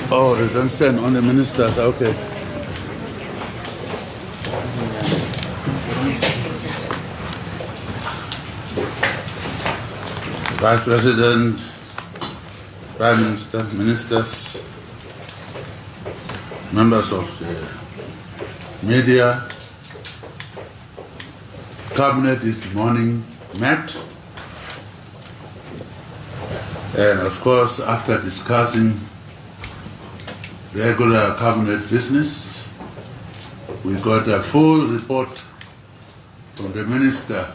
Oh, they don't stand on the ministers, okay. Vice President, Prime Minister, ministers, members of the media, Cabinet this morning met, and of course, after discussing regular Cabinet business, we got a full report from the Minister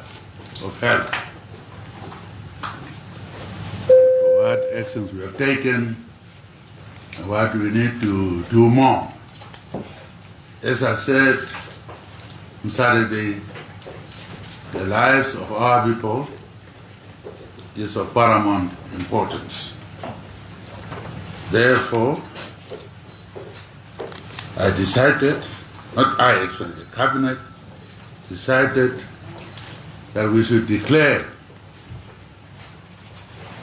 of Health. What actions we have taken and what we need to do more. As I said on Saturday, the lives of our people is of paramount importance. Therefore, I decided, not I actually, the Cabinet decided that we should declare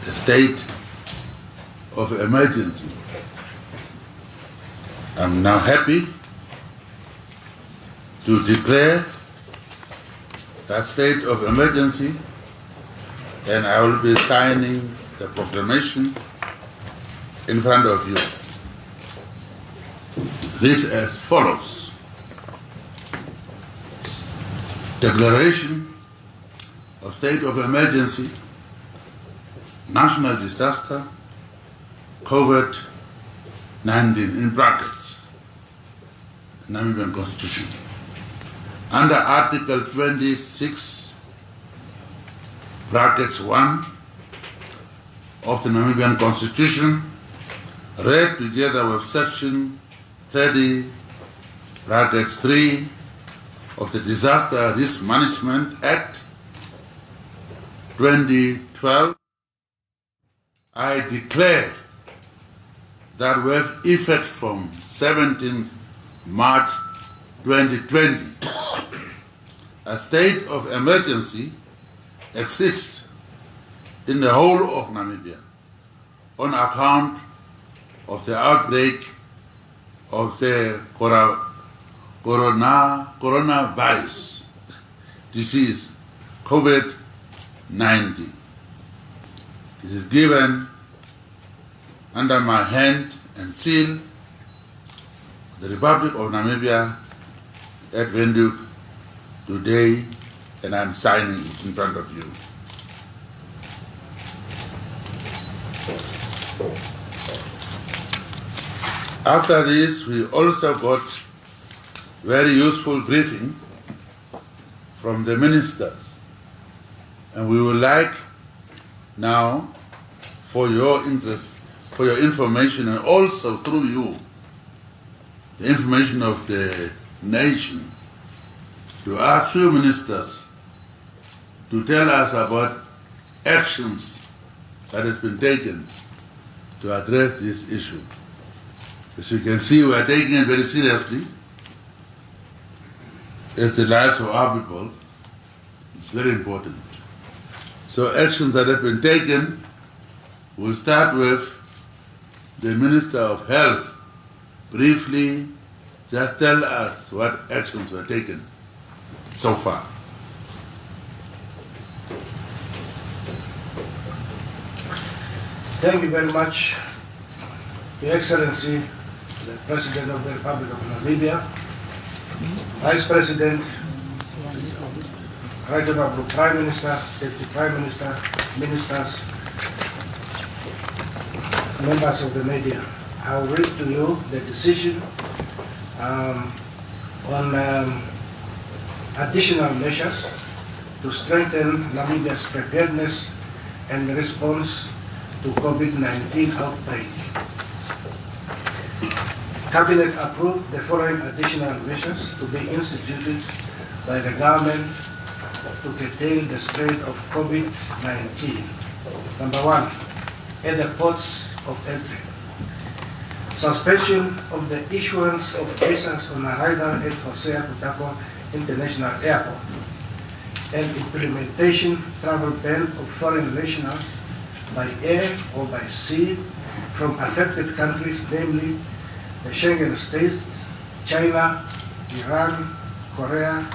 the state of emergency. I'm now happy to declare that state of emergency, and I will be signing the proclamation in front of you. It reads as follows. Declaration of state of emergency, national disaster, COVID-19 in brackets, Namibian Constitution. Under Article 26, brackets 1 of the Namibian Constitution, read together with Section 30, brackets 3 of the Disaster Risk Management Act 2012, I declare that with effect from 17th March 2020, a state of emergency exists in the whole of Namibia on account of the outbreak of the coronavirus disease, COVID-19. It is given under my hand and seal the Republic of Namibia at Windhoek today, and I'm signing it in front of you. After this, we also got very useful briefing from the ministers, and we would like now, for your interest, for your information, and also through you, the information of the nation, to ask few ministers to tell us about actions that have been taken to address this issue. As you can see, we are taking it very seriously. It's the lives of our people. It's very important. So actions that have been taken, we'll start with the Minister of Health. Briefly, just tell us what actions were taken so far. Thank you very much, Your Excellency, the President of the Republic of Namibia, Vice President, Right Honorable Prime Minister, Deputy Prime Minister, Ministers, members of the media. I will read to you the decision on additional measures to strengthen Namibia's preparedness and response to COVID-19 outbreak. Cabinet approved the following additional measures to be instituted by the government to curtail the spread of COVID-19. Number one, at the ports of entry. Suspension of the issuance of visas on arrival at Hosea Kutako International Airport and implementation travel ban of foreign nationals by air or by sea from affected countries, namely the Schengen states, China, Iran, Korea,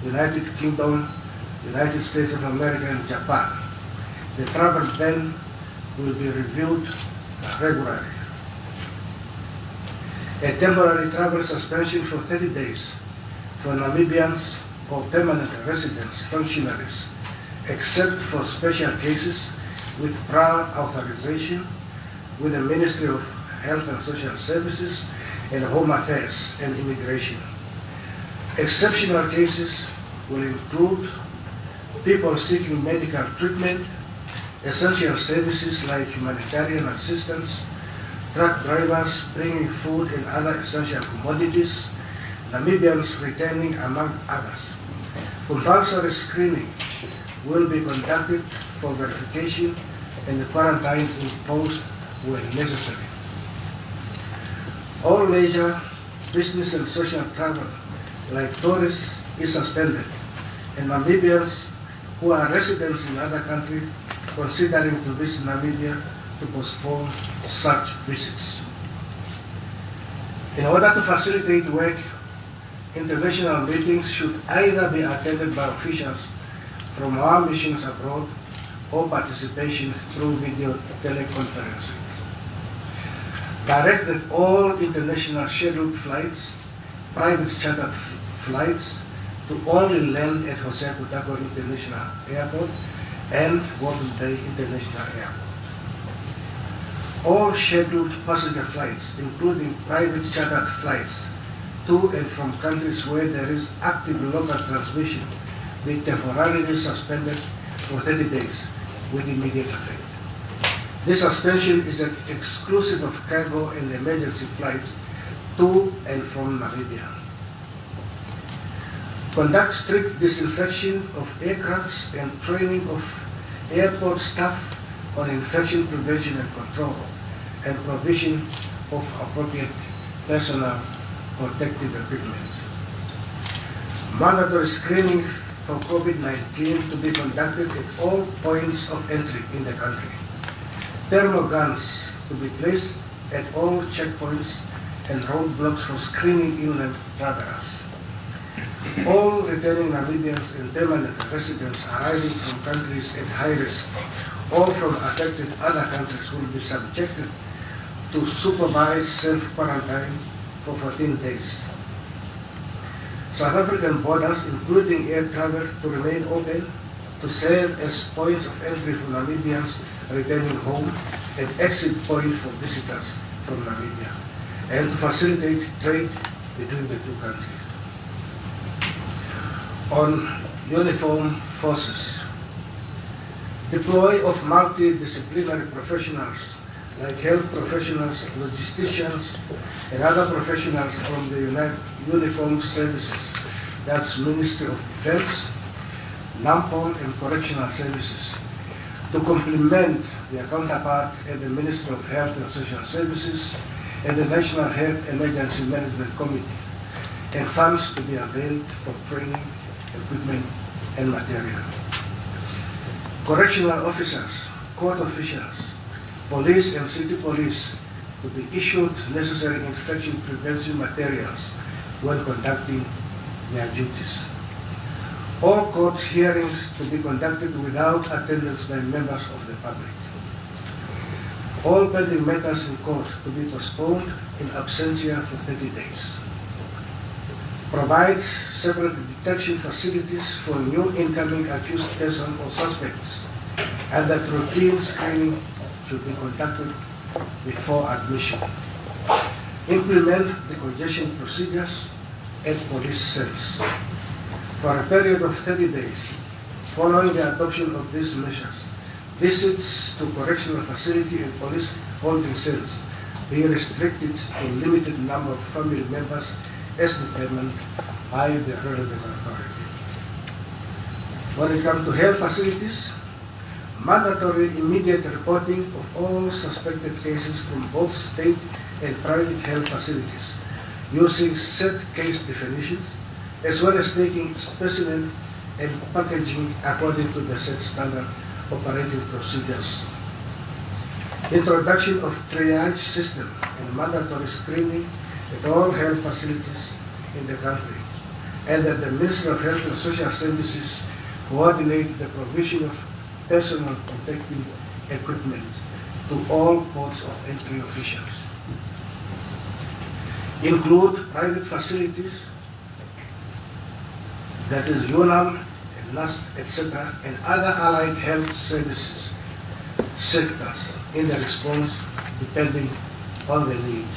United Kingdom, United States of America, and Japan. The travel ban will be reviewed regularly. A temporary travel suspension for 30 days for Namibians or permanent residents, functionaries, except for special cases with prior authorization with the Ministry of Health and Social Services and Home Affairs and Immigration. Exceptional cases will include people seeking medical treatment, essential services like humanitarian assistance, truck drivers bringing food and other essential commodities, Namibians returning, among others. Compulsory screening will be conducted for verification and quarantine imposed when necessary. All leisure, business and social travel, like tourists, is suspended, and Namibians who are residents in other countries considering to visit Namibia to postpone such visits. In order to facilitate work, international meetings should either be attended by officials from our missions abroad or participation through video teleconferencing. Direct that all international scheduled flights, private chartered flights, to only land at Jose Kutako International Airport and Walvis Bay International Airport. All scheduled passenger flights, including private chartered flights to and from countries where there is active local transmission, be temporarily suspended for 30 days with immediate effect. This suspension is exclusive of cargo and emergency flights to and from Namibia. Conduct strict disinfection of aircrafts and training of airport staff on infection prevention and control, and provision of appropriate personal protective equipment. Mandatory screening for COVID-19 to be conducted at all points of entry in the country. Thermal guns to be placed at all checkpoints and roadblocks for screening inland travelers. All returning Namibians and permanent residents arriving from countries at high risk or from affected other countries will be subjected to supervised self-quarantine for 14 days. South African borders, including air travel, to remain open to serve as points of entry for Namibians returning home and exit point for visitors from Namibia, and to facilitate trade between the two countries. On uniformed forces, deploy of multidisciplinary professionals like health professionals, logisticians, and other professionals from the uniformed services, that's Ministry of Defense, NAMPOL, and Correctional Services, to complement their counterpart at the Ministry of Health and Social Services and the National Health Emergency Management Committee, and funds to be availed for training, equipment, and material. Correctional officers, court officials, police and city police to be issued necessary infection prevention materials when conducting their duties. All court hearings to be conducted without attendance by members of the public. All pending matters in court to be postponed in absentia for 30 days. Provide separate detection facilities for new incoming accused persons or suspects, and that routine screening should be conducted before admission. Implement the congestion procedures at police cells. For a period of 30 days, following the adoption of these measures, visits to correctional facility and police holding cells be restricted to a limited number of family members as determined by the relevant authority. When it comes to health facilities, mandatory immediate reporting of all suspected cases from both state and private health facilities using set case definitions, as well as taking specimen and packaging according to the set standard operating procedures. Introduction of triage system and mandatory screening at all health facilities in the country, and that the Minister of Health and Social Services coordinate the provision of personal protective equipment to all ports of entry officials. Include private facilities, that is UNAM, and NAS, etc., and other allied health services sectors in the response depending on the need.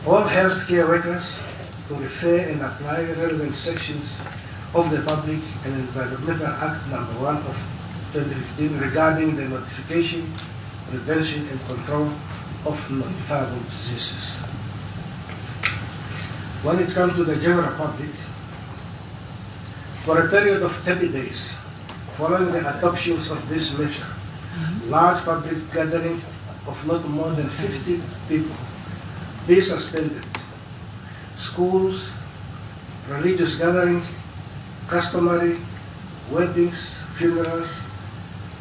All healthcare workers to refer and apply relevant sections of the Public and Environmental Act No. 1 of 2015 regarding the notification, prevention and control of notifiable diseases. When it comes to the general public, for a period of 30 days following the adoption of this measure, large public gathering of not more than 50 people be suspended. Schools, religious gathering, customary weddings, funerals,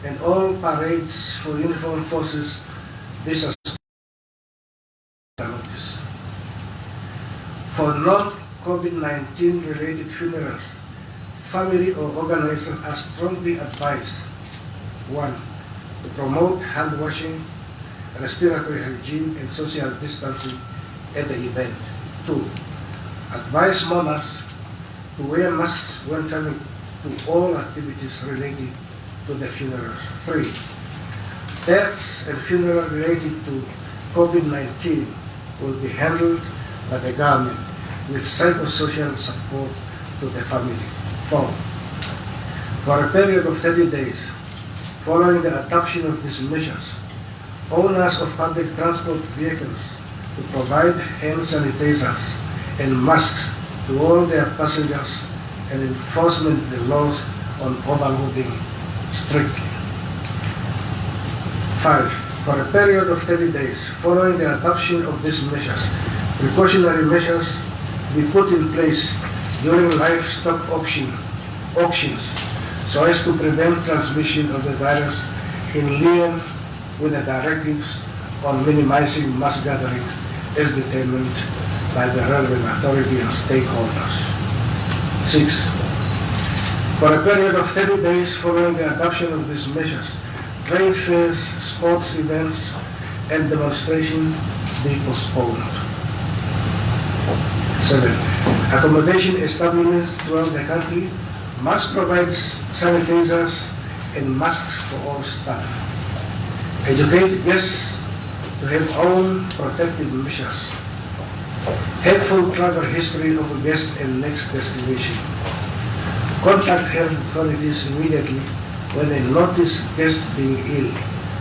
and all parades for uniformed forces be suspended. For non-COVID-19 related funerals, family or organizers are strongly advised: 1. To promote hand washing, respiratory hygiene, and social distancing at the event. 2. Advise mourners to wear masks when coming to all activities related to the funerals. 3. Deaths and funerals related to COVID-19 will be handled by the government with psychosocial support to the family. 4. For a period of 30 days following the adoption of these measures, owners of public transport vehicles to provide hand sanitizers and masks to all their passengers and enforcement the laws on overloading strictly. 5. For a period of 30 days following the adoption of these measures, precautionary measures be put in place during livestock auctions so as to prevent transmission of the virus in line with the directives on minimizing mass gatherings as determined by the relevant authority and stakeholders. 6. For a period of 30 days following the adoption of these measures, trade fairs, sports events, and demonstrations be postponed. 7. Accommodation establishments throughout the country must provide sanitizers and masks for all staff. Educate guests to have own protective measures. Have full travel history of a guest and next destination. Contact health authorities immediately when they notice guests being ill,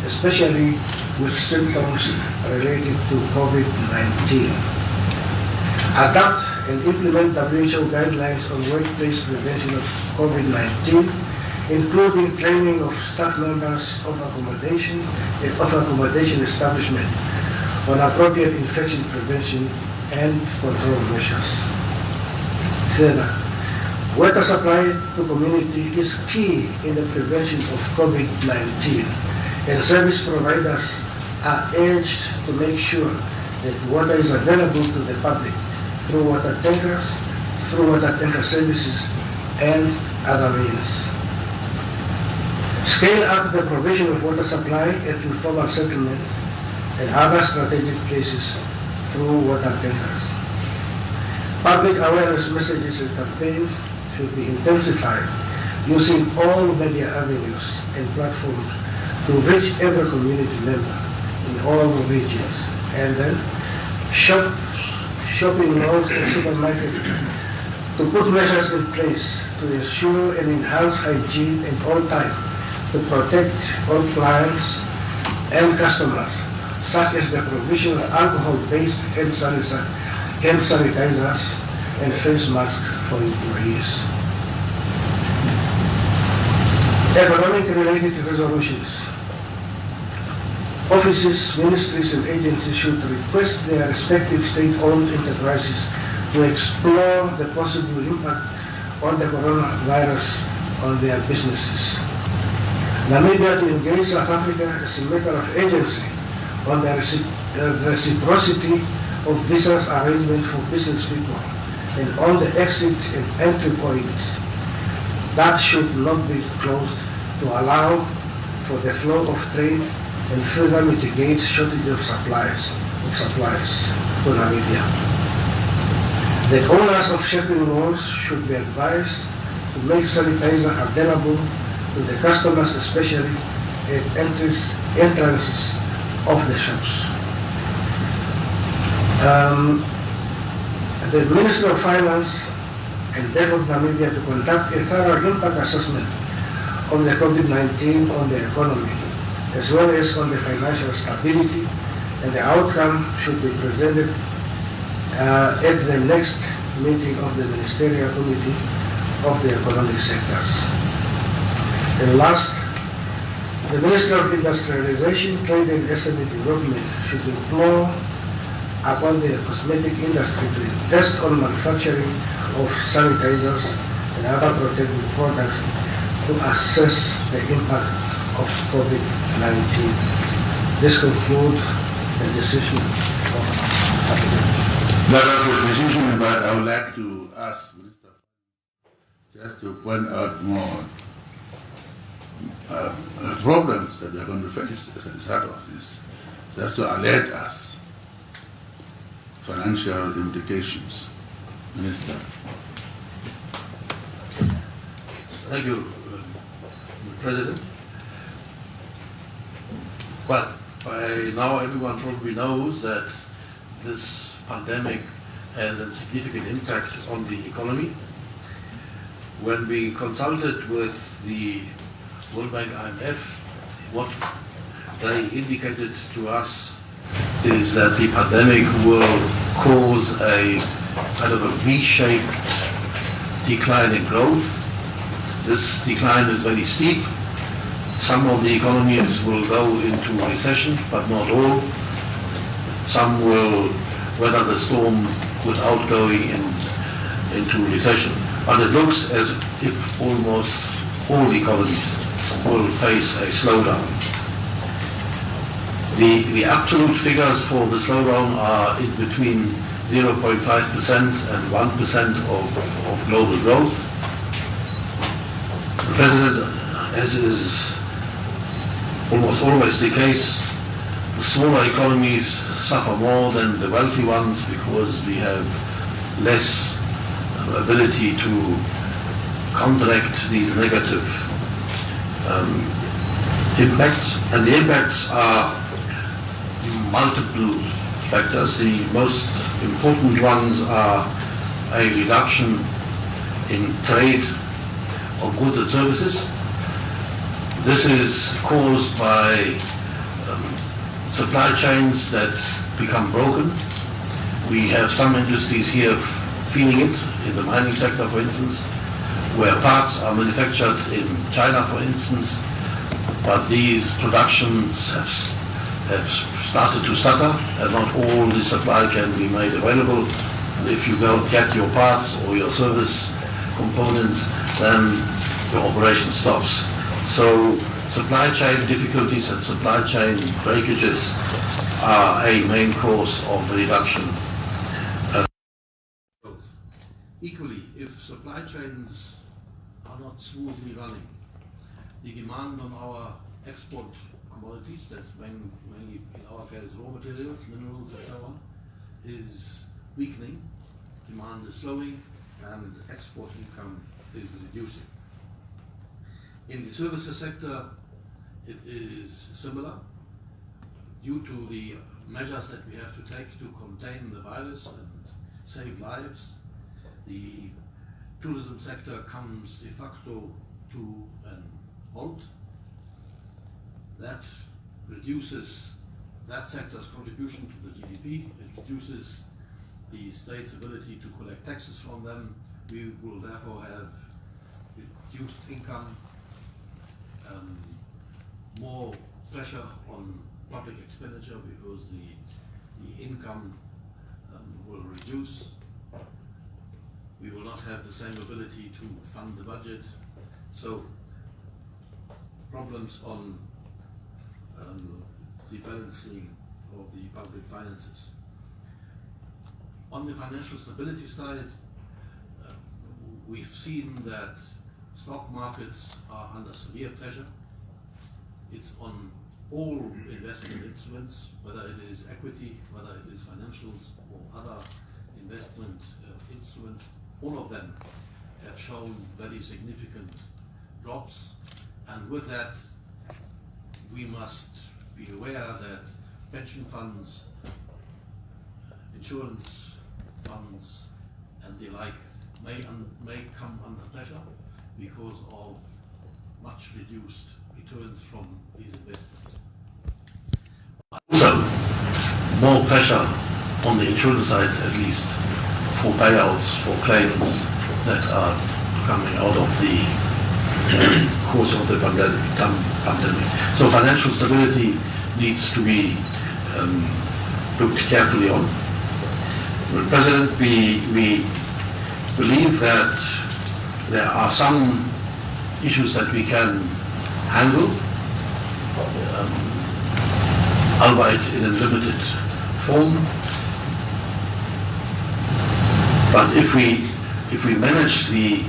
especially with symptoms related to COVID-19. Adopt and implement WHO guidelines on workplace prevention of COVID-19, including training of staff members of accommodation establishment on appropriate infection prevention and control measures. Further, water supply to community is key in the prevention of COVID-19, and service providers are urged to make sure that water is available to the public through water tanker services, and other means. Scale up the provision of water supply at informal settlement and other strategic places through water tankers. Public awareness messages and campaigns should be intensified using all media avenues and platforms to reach every community member in all regions. And then shopping malls and supermarkets to put measures in place to ensure and enhance hygiene at all times to protect all clients and customers, such as the provision of alcohol-based hand sanitizers and face masks for employees. Economic-related resolutions. Offices, ministries, and agencies should request their respective state-owned enterprises to explore the possible impact on the coronavirus on their businesses. Namibia to engage South Africa is a matter of agency on the reciprocity of visas arrangements for business people and on the exit and entry point that should not be closed to allow for the flow of trade and further mitigate shortage of supplies to Namibia. The owners of shopping malls should be advised to make sanitizer available to the customers, especially at entrances of the shops. The Minister of Finance and Bank of Namibia to conduct a thorough impact assessment of the COVID-19 on the economy, as well as on the financial stability, and the outcome should be presented at the next meeting of the Ministerial Committee of the Economic Sectors. And last, the Minister of Industrialization, Trade and SME Development should implore upon the cosmetic industry to invest on manufacturing of sanitizers and other protective products to assess the impact of COVID-19. This concludes the decision of Cabinet. That was a decision, but I would like to ask Minister just to point out more problems that we are going to face as a result of this, just to alert us. Financial implications. Minister. Thank you, President. Well, by now everyone probably knows that this pandemic has a significant impact on the economy. When we consulted with the World Bank IMF, what they indicated to us is that the pandemic will cause a kind of a V-shaped decline in growth. This decline is very steep. Some of the economies will go into recession, but not all. Some will weather the storm without going into recession. But it looks as if almost all economies will face a slowdown. The absolute figures for the slowdown are in between 0.5% and 1% of global growth. The President, as is almost always the case, the smaller economies suffer more than the wealthy ones because we have less ability to counteract these negative impacts. And the impacts are multiple factors. The most important ones are a reduction in trade of goods and services. This is caused by supply chains that become broken. We have some industries here feeling it, in the mining sector, for instance, where parts are manufactured in China, for instance, but these productions have started to stutter, and not all the supply can be made available. And if you don't get your parts or your service components, then your operation stops. So supply chain difficulties and supply chain breakages are a main cause of the reduction. Equally, if supply chains are not smoothly running, the demand on our export commodities, that's mainly in our case raw materials, minerals and so on, is weakening, demand is slowing, and export income is reducing. In the services sector, it is similar. Due to the measures that we have to take to contain the virus and save lives, the tourism sector comes de facto to an halt. That reduces that sector's contribution to the GDP. It reduces the state's ability to collect taxes from them. We will therefore have reduced income, more pressure on public expenditure because the income will reduce. We will not have the same ability to fund the budget. So problems on the balancing of the public finances. On the financial stability side, we've seen that stock markets are under severe pressure. It's on all investment instruments, whether it is equity, whether it is financials or other investment instruments. All of them have shown very significant drops, and with that we must be aware that pension funds, insurance funds and the like may come under pressure because of much reduced returns from these investments. Also, more pressure on the insurance side, at least, for payouts for claims that are coming out of the course of the pandemic. So financial stability needs to be looked carefully on. President, we believe that there are some issues that we can handle, albeit in a limited form. But if we manage the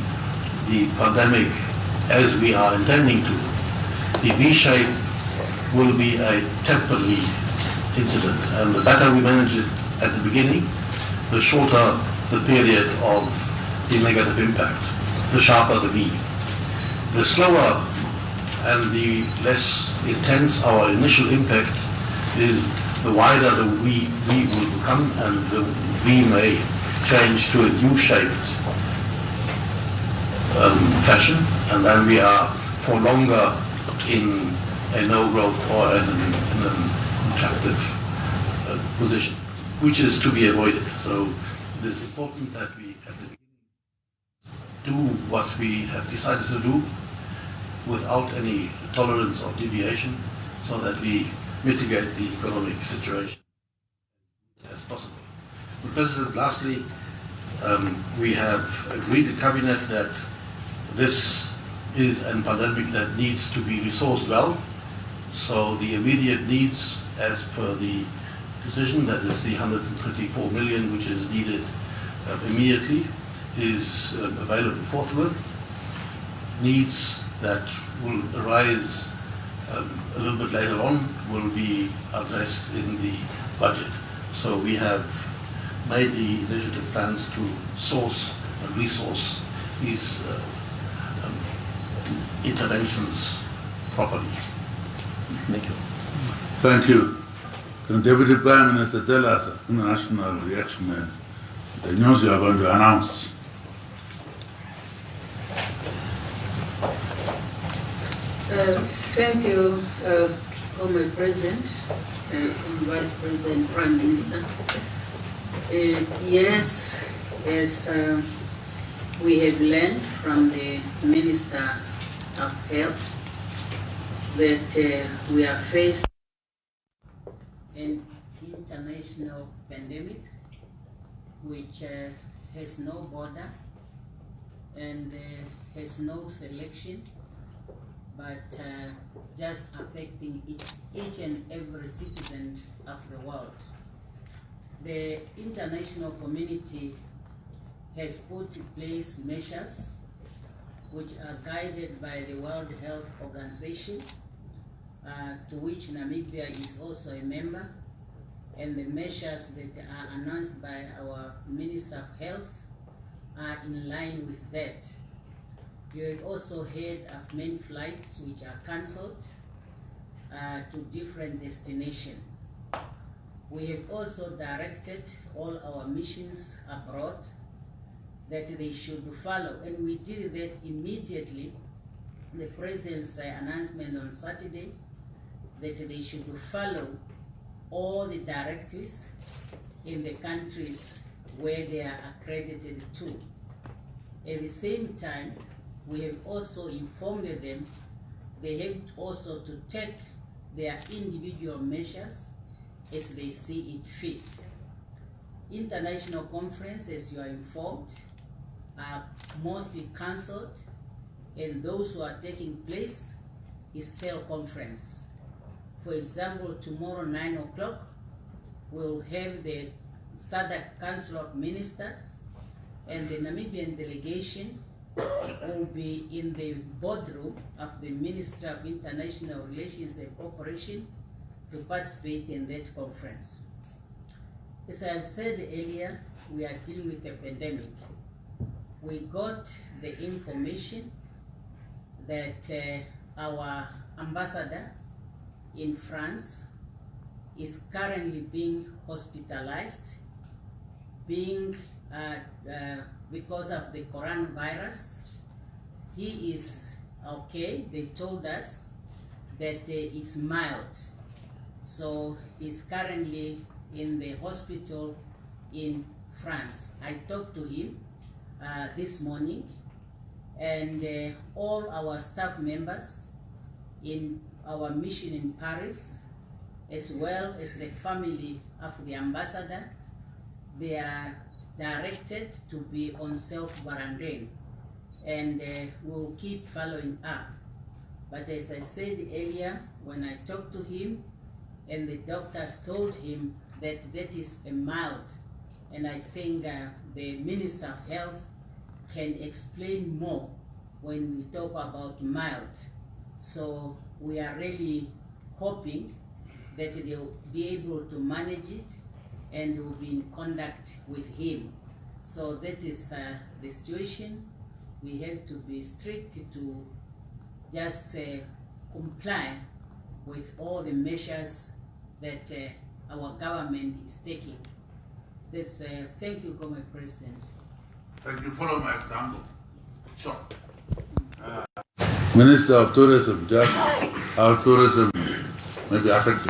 pandemic as we are intending to, the V-shape will be a temporary incident, and the better we manage it at the beginning, the shorter the period of the negative impact, the sharper the V. The slower and the less intense our initial impact is, the wider the V will become, and the V may change to a U-shaped fashion, and then we are for longer in a no-growth or in an contractive position, which is to be avoided. So it is important that we at the beginning do what we have decided to do without any tolerance of deviation, so that we mitigate the economic situation as possible. Mr. President, lastly, we have agreed in Cabinet that this is a pandemic that needs to be resourced well. So the immediate needs, as per the decision, that is the 134 million which is needed immediately, is available forthwith. Needs that will arise a little bit later on will be addressed in the budget. So we have made the initiative plans to source and resource these interventions properly. Thank you. Thank you. Can the Deputy Prime Minister tell us the national reaction and the news you are going to announce? Thank you, Honourable President, Vice President, Prime Minister. Yes, as we have learned from the Minister of Health that we are faced an international pandemic which has no border and has no selection, but just affecting each and every citizen of the world. The international community has put in place measures which are guided by the World Health Organization, to which Namibia is also a member, and the measures that are announced by our Minister of Health are in line with that. You have also heard of many flights which are cancelled to different destinations. We have also directed all our missions abroad that they should follow, and we did that immediately. The President's announcement on Saturday that they should follow all the directives in the countries where they are accredited to. At the same time, we have also informed them they have also to take their individual measures as they see it fit. International conferences, as you are informed, are mostly cancelled, and those who are taking place is teleconference. For example, tomorrow 9 o'clock, we'll have the SADC Council of Ministers, and the Namibian delegation will be in the boardroom of the Ministry of International Relations and Cooperation to participate in that conference. As I have said earlier, we are dealing with a pandemic. We got the information that our ambassador in France is currently being hospitalized, because of the coronavirus. He is okay. They told us that it's mild. So he's currently in the hospital in France. I talked to him this morning, and all our staff members in our mission in Paris, as well as the family of the ambassador, they are directed to be on self-quarantine, and we'll keep following up. But as I said earlier, when I talked to him and the doctors told him that that is a mild, and I think the Minister of Health can explain more when we talk about mild. So we are really hoping that they'll be able to manage it, and will be in contact with him. So that is the situation. We have to be strict to just comply with all the measures that our government is taking. That's thank you, Comrade President. Thank you. Follow my example. Sure. Minister of Tourism, just how tourism may be affected.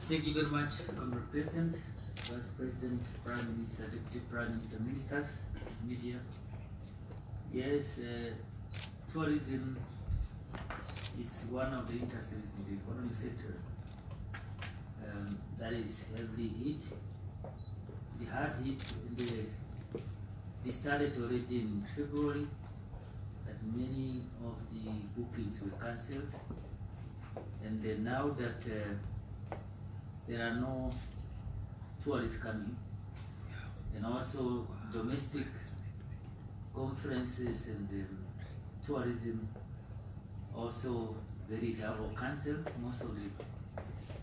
Thank you very much, Comrade President, Vice President, Prime Minister, Deputy Prime Minister, Ministers, Media. Yes, tourism is one of the industries in the economic sector that is heavily hit. The hard hit, they started already in February, that many of the bookings were cancelled, and then now that there are no tourists coming, and also domestic conferences and tourism also very down or cancelled. Most of the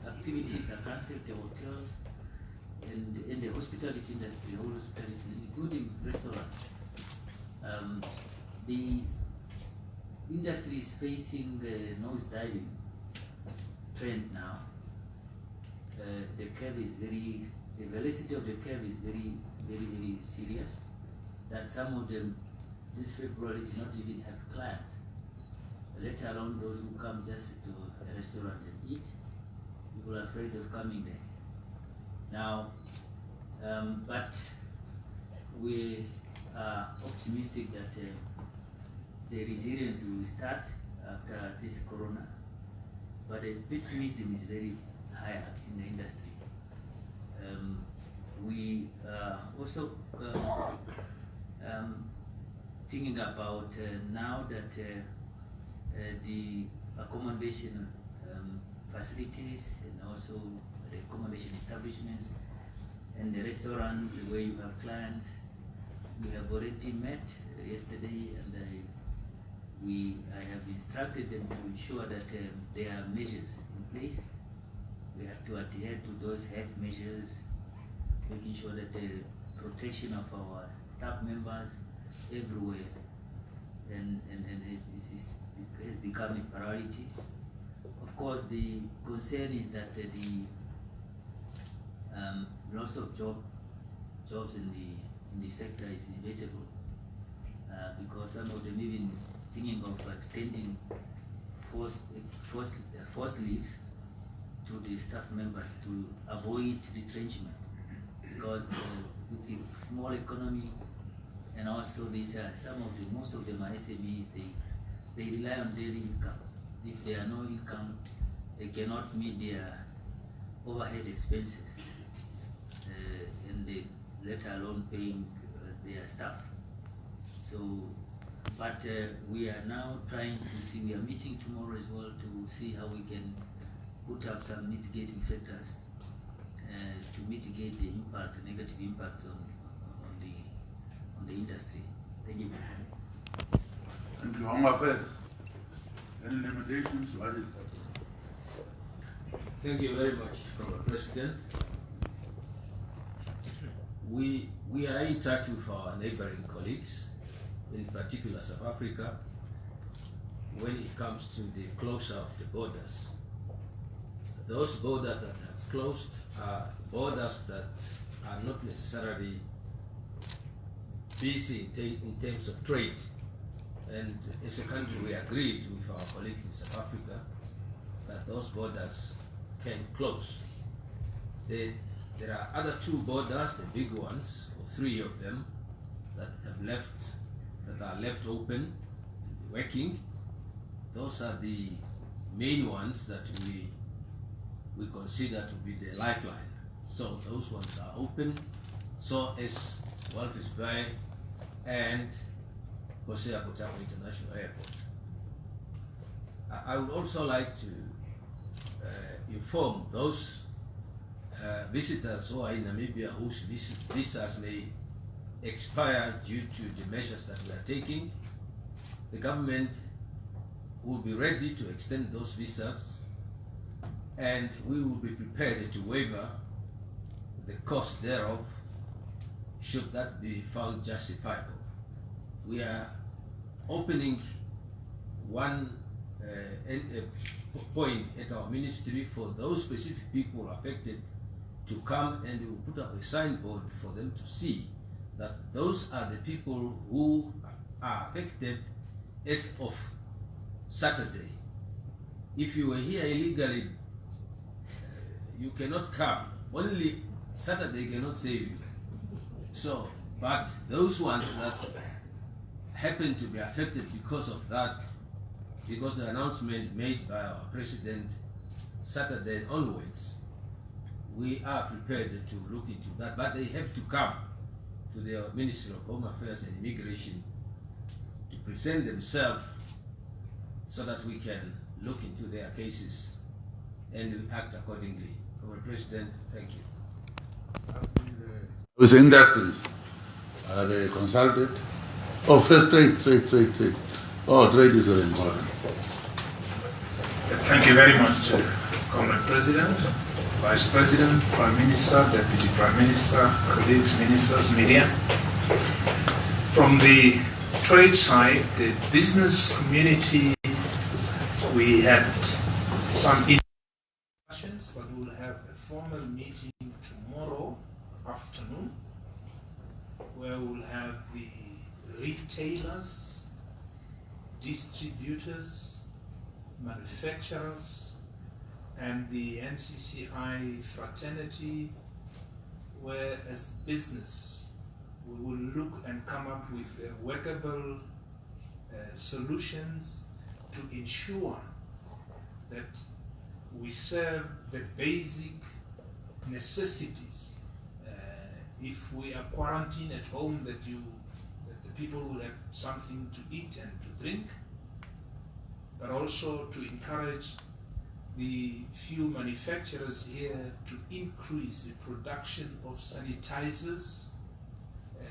activities are cancelled, the hotels and in the hospitality industry, whole hospitality, including restaurants. The industry is facing the nose-diving trend now. The curve is the velocity of the curve is very serious, that some of them this February did not even have clients, let alone those who come just to a restaurant and eat. People are afraid of coming there. Now, but we are optimistic that the resilience will start after this corona, but the pessimism is very higher in the industry. We are also thinking about now that the accommodation facilities and also the accommodation establishments and the restaurants where you have clients, we have already met yesterday, and I have instructed them to ensure that there are measures in place. We have to adhere to those health measures, making sure that the protection of our staff members everywhere and has become a priority. Of course, the concern is that the loss of jobs in the sector is inevitable, because some of them even thinking of extending forced leaves to the staff members to avoid retrenchment, because with the small economy, and also these are most of them are SMEs, they rely on daily income. If there are no income, they cannot meet their overhead expenses, and they let alone paying their staff. So But we are now trying to see, we are meeting tomorrow as well to see how we can put up some mitigating factors to mitigate the impact, negative impact on the industry. Thank you. Thank you. Home Affairs. Any limitations? What is that? Thank you very much, Mr. President. We are in touch with our neighboring colleagues, in particular South Africa, when it comes to the closure of the borders. Those borders that have closed are borders that are not necessarily busy in terms of trade. And as a country, we agreed with our colleagues in South Africa that those borders can close. There are other two borders, the big ones, or three of them, that are left open and working. Those are the main ones that we consider to be the lifeline. So those ones are open, so is Walvis Bay and Hosea Potamo International Airport. I would also like to inform those visitors who are in Namibia whose visas may expire due to the measures that we are taking. The government will be ready to extend those visas, and we will be prepared to waiver the cost thereof should that be found justifiable. We are opening one point at our ministry for those specific people affected to come, and we will put up a signboard for them to see that those are the people who are affected as of Saturday. If you were here illegally, you cannot come. Only Saturday cannot save you. So, but those ones that happen to be affected because of that, because the announcement made by our president Saturday onwards, we are prepared to look into that, but they have to come to the Ministry of Home Affairs and Immigration to present themselves so that we can look into their cases and we act accordingly. Our President, thank you. With industries, are they consulted? Oh, first trade. Oh, trade is very important. Thank you very much, Comrade President, Vice President, Prime Minister, Deputy Prime Minister, colleagues, ministers, media. From the trade side, the business community, we had some discussions, but we will have a formal meeting tomorrow afternoon where we'll have the retailers, distributors, manufacturers, and the NCCI fraternity, where as business we will look and come up with workable solutions to ensure that we serve the basic necessities. If we are quarantined at home, that the people will have something to eat and to drink, but also to encourage the few manufacturers here to increase the production of sanitizers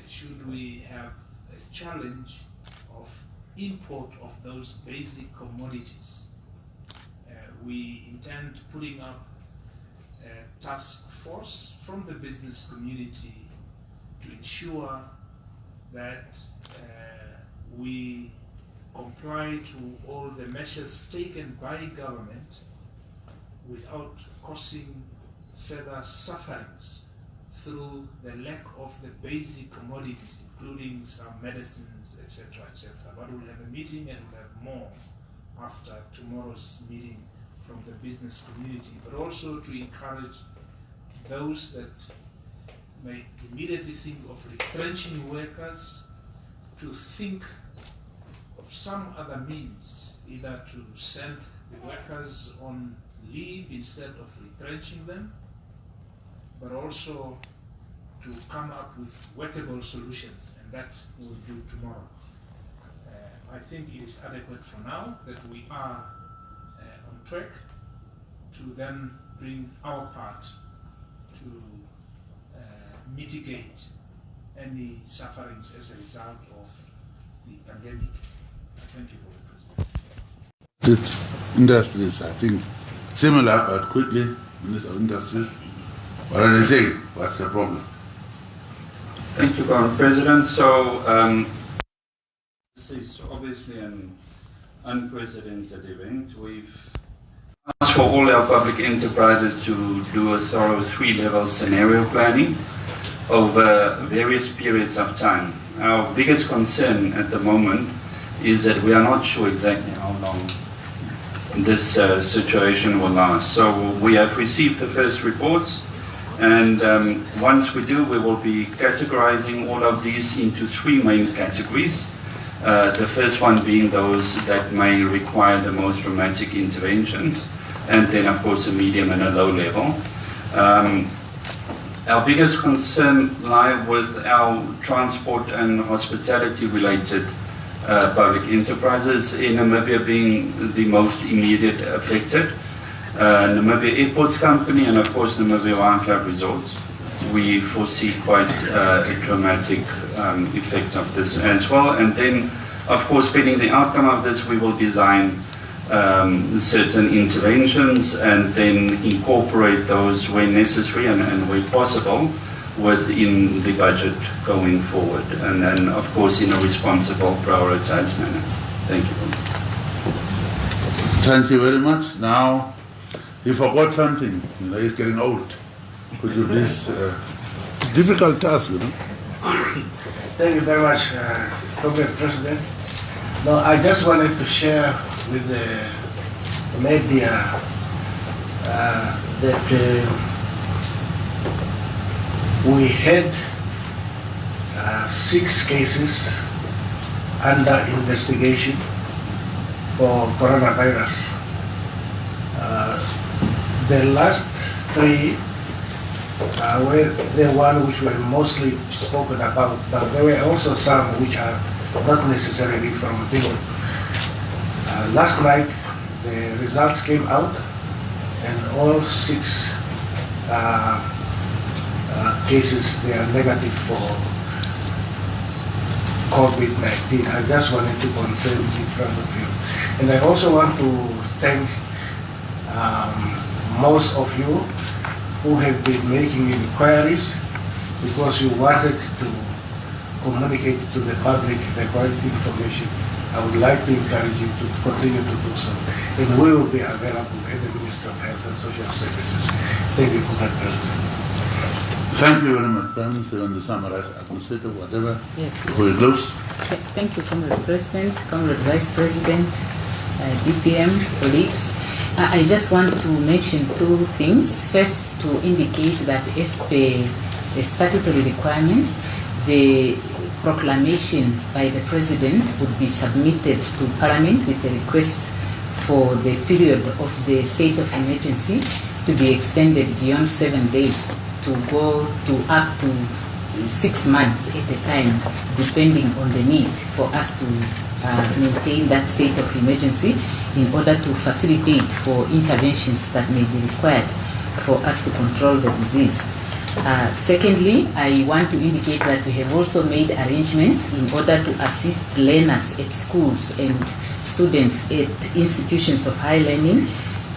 should we have a challenge of import of those basic commodities. We intend putting up a task force from the business community to ensure that we comply to all the measures taken by government without causing further sufferings through the lack of the basic commodities, including some medicines, etc., etc. But we'll have a meeting and we'll have more after tomorrow's meeting from the business community, but also to encourage those that may immediately think of retrenching workers to think of some other means, either to send the workers on leave instead of retrenching them, but also to come up with workable solutions, and that we'll do tomorrow. I think it is adequate for now that we are on track to then bring our part to mitigate any sufferings as a result of the pandemic. Thank you, President. Industries, I think, similar but quickly, Minister of Industries. What are they saying? What's the problem? Thank you, Madam President. So, this is obviously an unprecedented event. We've asked for all our public enterprises to do a thorough 3-level scenario planning over various periods of time. Our biggest concern at the moment is that we are not sure exactly how long this situation will last. So we have received the first reports, and once we do, we will be categorizing all of these into 3 main categories. The first one being those that may require the most dramatic interventions, and then of course a medium and a low level. Our biggest concern lie with our transport and hospitality related public enterprises, in Namibia being the most immediate affected. Namibia Airports Company and of course Namibia Wine Club Resorts. We foresee quite a dramatic effect of this as well. And then of course, pending the outcome of this, we will design certain interventions and then incorporate those when necessary and where possible within the budget going forward, and then of course in a responsible, prioritized manner. Thank you. Thank you very much. Now, you forgot something. You know, he's getting old. Could you please? It's a difficult task, you know. Thank you very much, Comrade President. No, I just wanted to share with the media that we had 6 cases under investigation for coronavirus. The last 3 were the one which were mostly spoken about, but there were also some which are not necessarily from Finland. Last night, the results came out, and all 6 cases, they are negative for COVID-19. I just wanted to confirm in front of you. And I also want to thank most of you who have been making inquiries, because you wanted to communicate to the public the correct information. I would like to encourage you to continue to do so. And we will be available at the Ministry of Health and Social Services. Thank you, Comrade President. Thank you very much, Prime Minister, on the summarize, administrative, whatever. Yes. Before you close. Thank you, Comrade President, Comrade Vice President, DPM, colleagues. I just want to mention 2 things. First, to indicate that as per the statutory requirements, the proclamation by the President would be submitted to Parliament with a request for the period of the state of emergency to be extended beyond 7 days, to go to up to 6 months at a time, depending on the need for us to maintain that state of emergency in order to facilitate for interventions that may be required for us to control the disease. Secondly, I want to indicate that we have also made arrangements in order to assist learners at schools and students at institutions of higher learning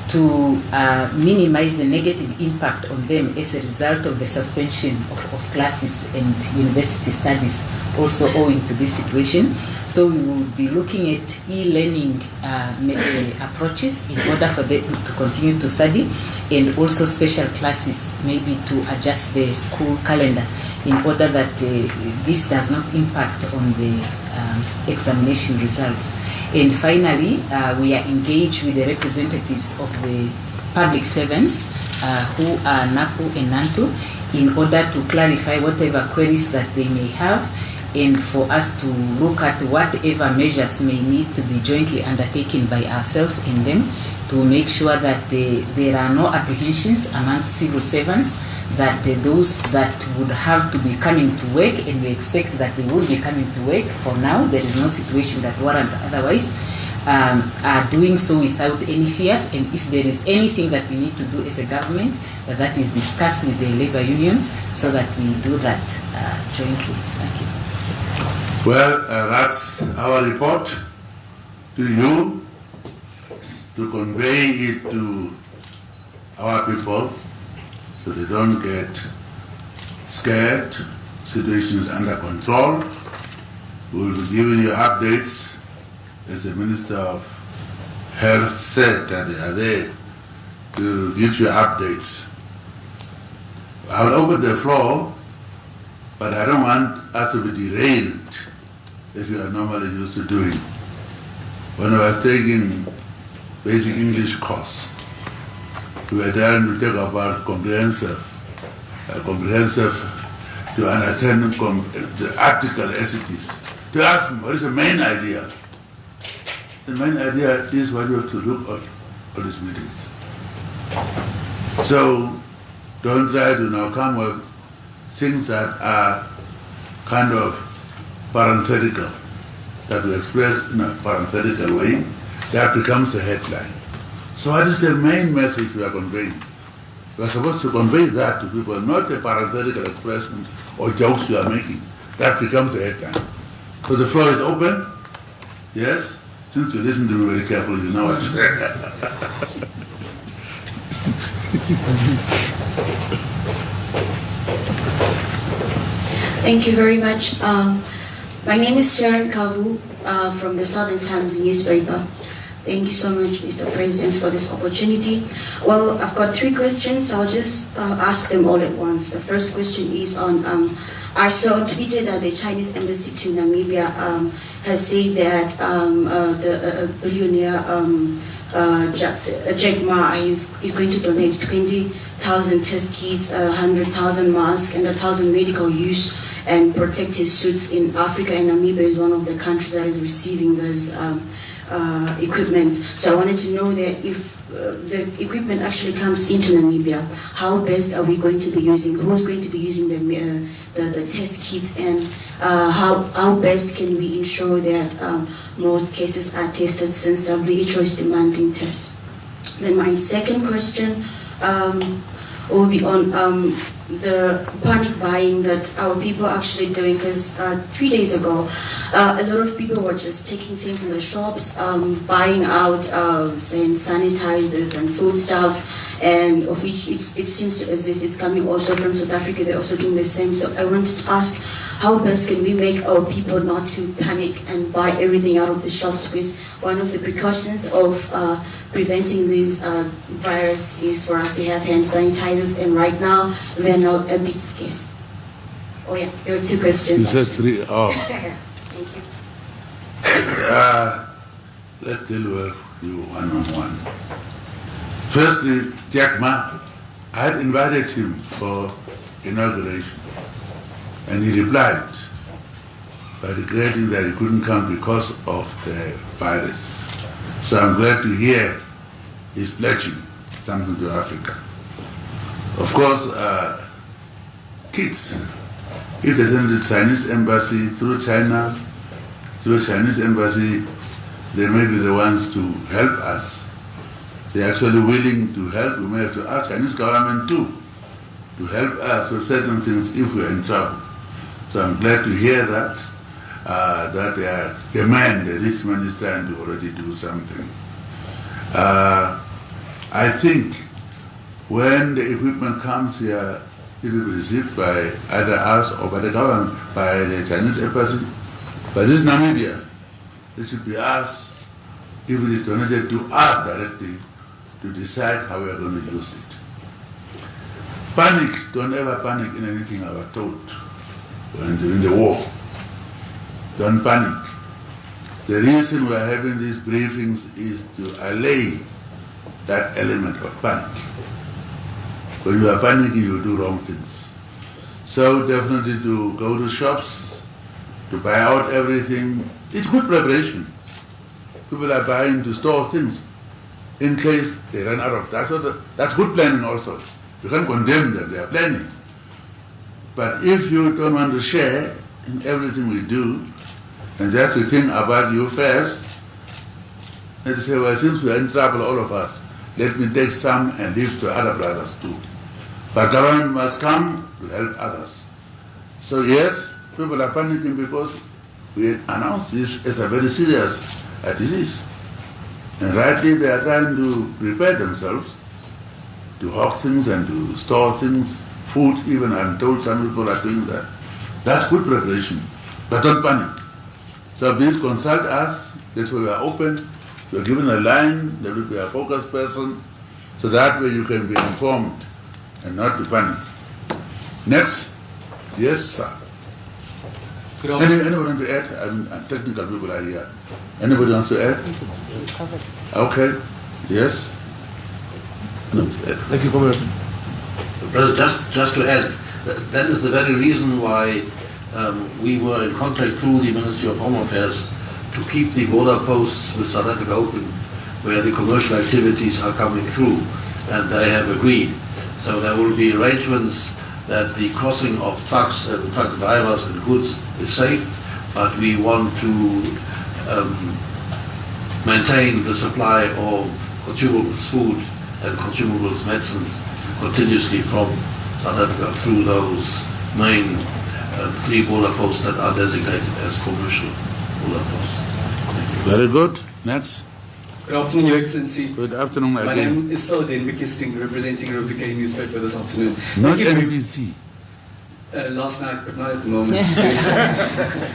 to minimize the negative impact on them as a result of the suspension of classes and university studies, also owing to this situation. So we will be looking at e-learning approaches in order for them to continue to study, and also special classes, maybe to adjust the school calendar in order that this does not impact on the examination results. And finally, we are engaged with the representatives of the public servants who are NAPU and NANTU in order to clarify whatever queries that they may have, and for us to look at whatever measures may need to be jointly undertaken by ourselves and them to make sure that there are no apprehensions amongst civil servants that those that would have to be coming to work, and we expect that they will be coming to work, for now there is no situation that warrants otherwise, are doing so without any fears. And if there is anything that we need to do as a government, that is discussed with the labor unions so that we do that jointly. Thank you. Well, that's our report to you, to convey it to our people so they don't get scared. Situation is under control. We will be giving you updates, as the Minister of Health said, that they are there to give you updates. I will open the floor, but I don't want us to be derailed as we are normally used to doing. When I was taking basic English course, we were trying to talk about comprehensive to understand the article as it is. To ask me, what is the main idea? The main idea is what you have to look at all these meetings. So don't try to now come with things that are kind of parenthetical, that we express in a parenthetical way, that becomes a headline. So what is the main message we are conveying? We are supposed to convey that to people, not a parenthetical expression or jokes you are making. That becomes a headline. So the floor is open. Yes? Since you listen to me very carefully, you know it. Thank you very much. My name is Sharon Kavu from the Southern Times newspaper. Thank you so much, Mr. President, for this opportunity. Well, I've got 3 questions. I'll just ask them all at once. The first question is on, I saw on Twitter that the Chinese embassy to Namibia has said that the billionaire Jack Ma is going to donate 20,000 test kits, 100,000 masks, and 1,000 medical use and protective suits in Africa, and Namibia is one of the countries that is receiving this equipment. So I wanted to know that if the equipment actually comes into Namibia, how best are we going to be using, who's going to be using the test kits, and how best can we ensure that most cases are tested, since WHO is demanding tests. Then my second question will be on the panic buying that our people are actually doing, because 3 days ago a lot of people were just taking things in the shops, buying out saying sanitizers and foodstuffs, and of which it seems as if it's coming also from South Africa. They're also doing the same. So I wanted to ask, how best can we make our people not to panic and buy everything out of the shops, because one of the precautions of preventing this virus is for us to have hand sanitizers, and right now they're now a bit scarce. Oh yeah, there were 2 questions. You said 3. Oh. Thank you. Let's deal with you one-on-one. Firstly, Jack Ma, I had invited him for inauguration, and he replied by regretting that he couldn't come because of the virus. So I'm glad to hear he's pledging something to Africa. Of course, kids, if they send the Chinese embassy through China, through the Chinese embassy, they may be the ones to help us. They're actually willing to help. We may have to ask Chinese government too to help us with certain things if we're in trouble. So I'm glad to hear that, that the rich man is trying to already do something. I think when the equipment comes here, it will be received by either us or by the government, by the Chinese embassy. But this is Namibia. It should be us, if it is donated to us directly, to decide how we are going to use it. Panic, don't ever panic in anything I was told during the war. Don't panic. The reason we are having these briefings is to allay that element of panic. When you are panicking, you do wrong things. So definitely to go to shops, to buy out everything, it's good preparation. People are buying to store things in case they run out of. That's good planning also. You can't condemn them, they are planning. But if you don't want to share in everything we do, and just to think about you first, and to say, well, since we are in trouble, all of us, let me take some and leave to other brothers too. But government must come to help others. So yes, people are panicking because we announce this as a very serious disease. And rightly they are trying to prepare themselves to hawk things and to store things, food even. I'm told some people are doing that. That's good preparation, but don't panic. So please consult us, that's why we are open. You're given a line, there will be a focus person, so that way you can be informed and not to panic. Next. Yes, sir. Anyone want to add? Technical people are here. Anybody wants to add? Okay. Yes? No, thank you, Comrade. President, just to add, that is the very reason why we were in contact through the Ministry of Home Affairs to keep the border posts with South Africa open, where the commercial activities are coming through, and they have agreed. So there will be arrangements that the crossing of trucks and truck drivers and goods is safe, but we want to maintain the supply of consumables, food and consumables, medicines, continuously from South Africa through those main 3 border posts that are designated as commercial border posts. Very good. Next. Good afternoon, Your Excellency. Good afternoon again. My name is still Denby Kisting, representing Republic newspaper this afternoon. Not NBC. Last night, but not at the moment.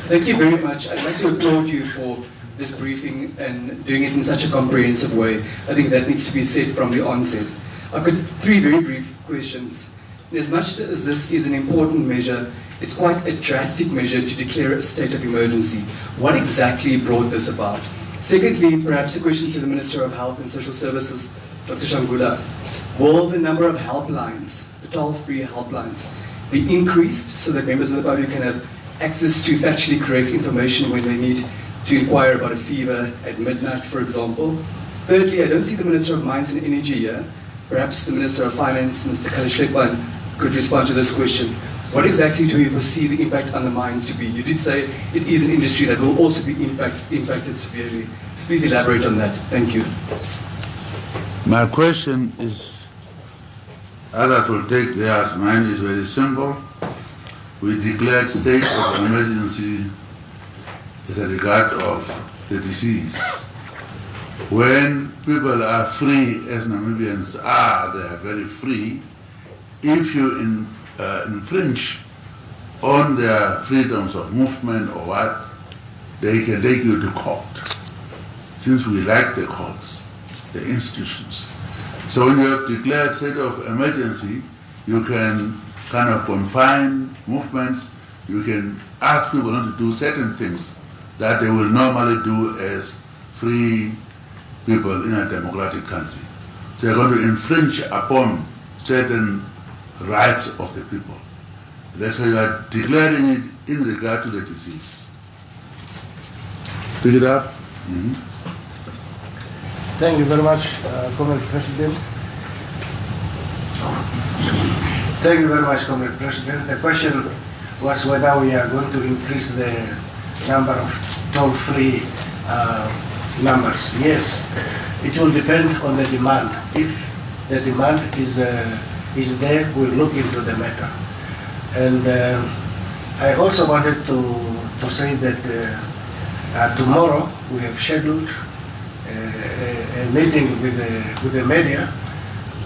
Thank you very much. I'd like to applaud you for this briefing and doing it in such a comprehensive way. I think that needs to be said from the onset. I've got 3 very brief questions. As much as this is an important measure, it's quite a drastic measure to declare a state of emergency. What exactly brought this about? Secondly, perhaps a question to the Minister of Health and Social Services, Dr. Shangula. Will the number of helplines, the toll-free helplines, be increased so that members of the public can have access to factually correct information when they need to inquire about a fever at midnight, for example? Thirdly, I don't see the Minister of Mines and Energy here. Perhaps the Minister of Finance, Mr. Kalishekwan, could respond to this question. What exactly do we foresee the impact on the mines to be? You did say it is an industry that will also be impacted severely. So please elaborate on that. Thank you. My question is, others will take theirs. Mine is very simple. We declared state of emergency as a regard of the disease. When people are free, as Namibians are, they are very free. If you infringe on their freedoms of movement or what, they can take you to court. Since we like the courts, the institutions. So when you have declared state of emergency, you can kind of confine movements, you can ask people not to do certain things that they will normally do as free people in a democratic country. So they're going to infringe upon certain rights of the people. That's why you are declaring it in regard to the disease. Pick it up. Thank you very much, Comrade President. Thank you very much, Comrade President. The question was whether we are going to increase the number of toll-free numbers. Yes, it will depend on the demand. If the demand is there, we'll look into the matter. And I also wanted to say that tomorrow we have scheduled a meeting with the media,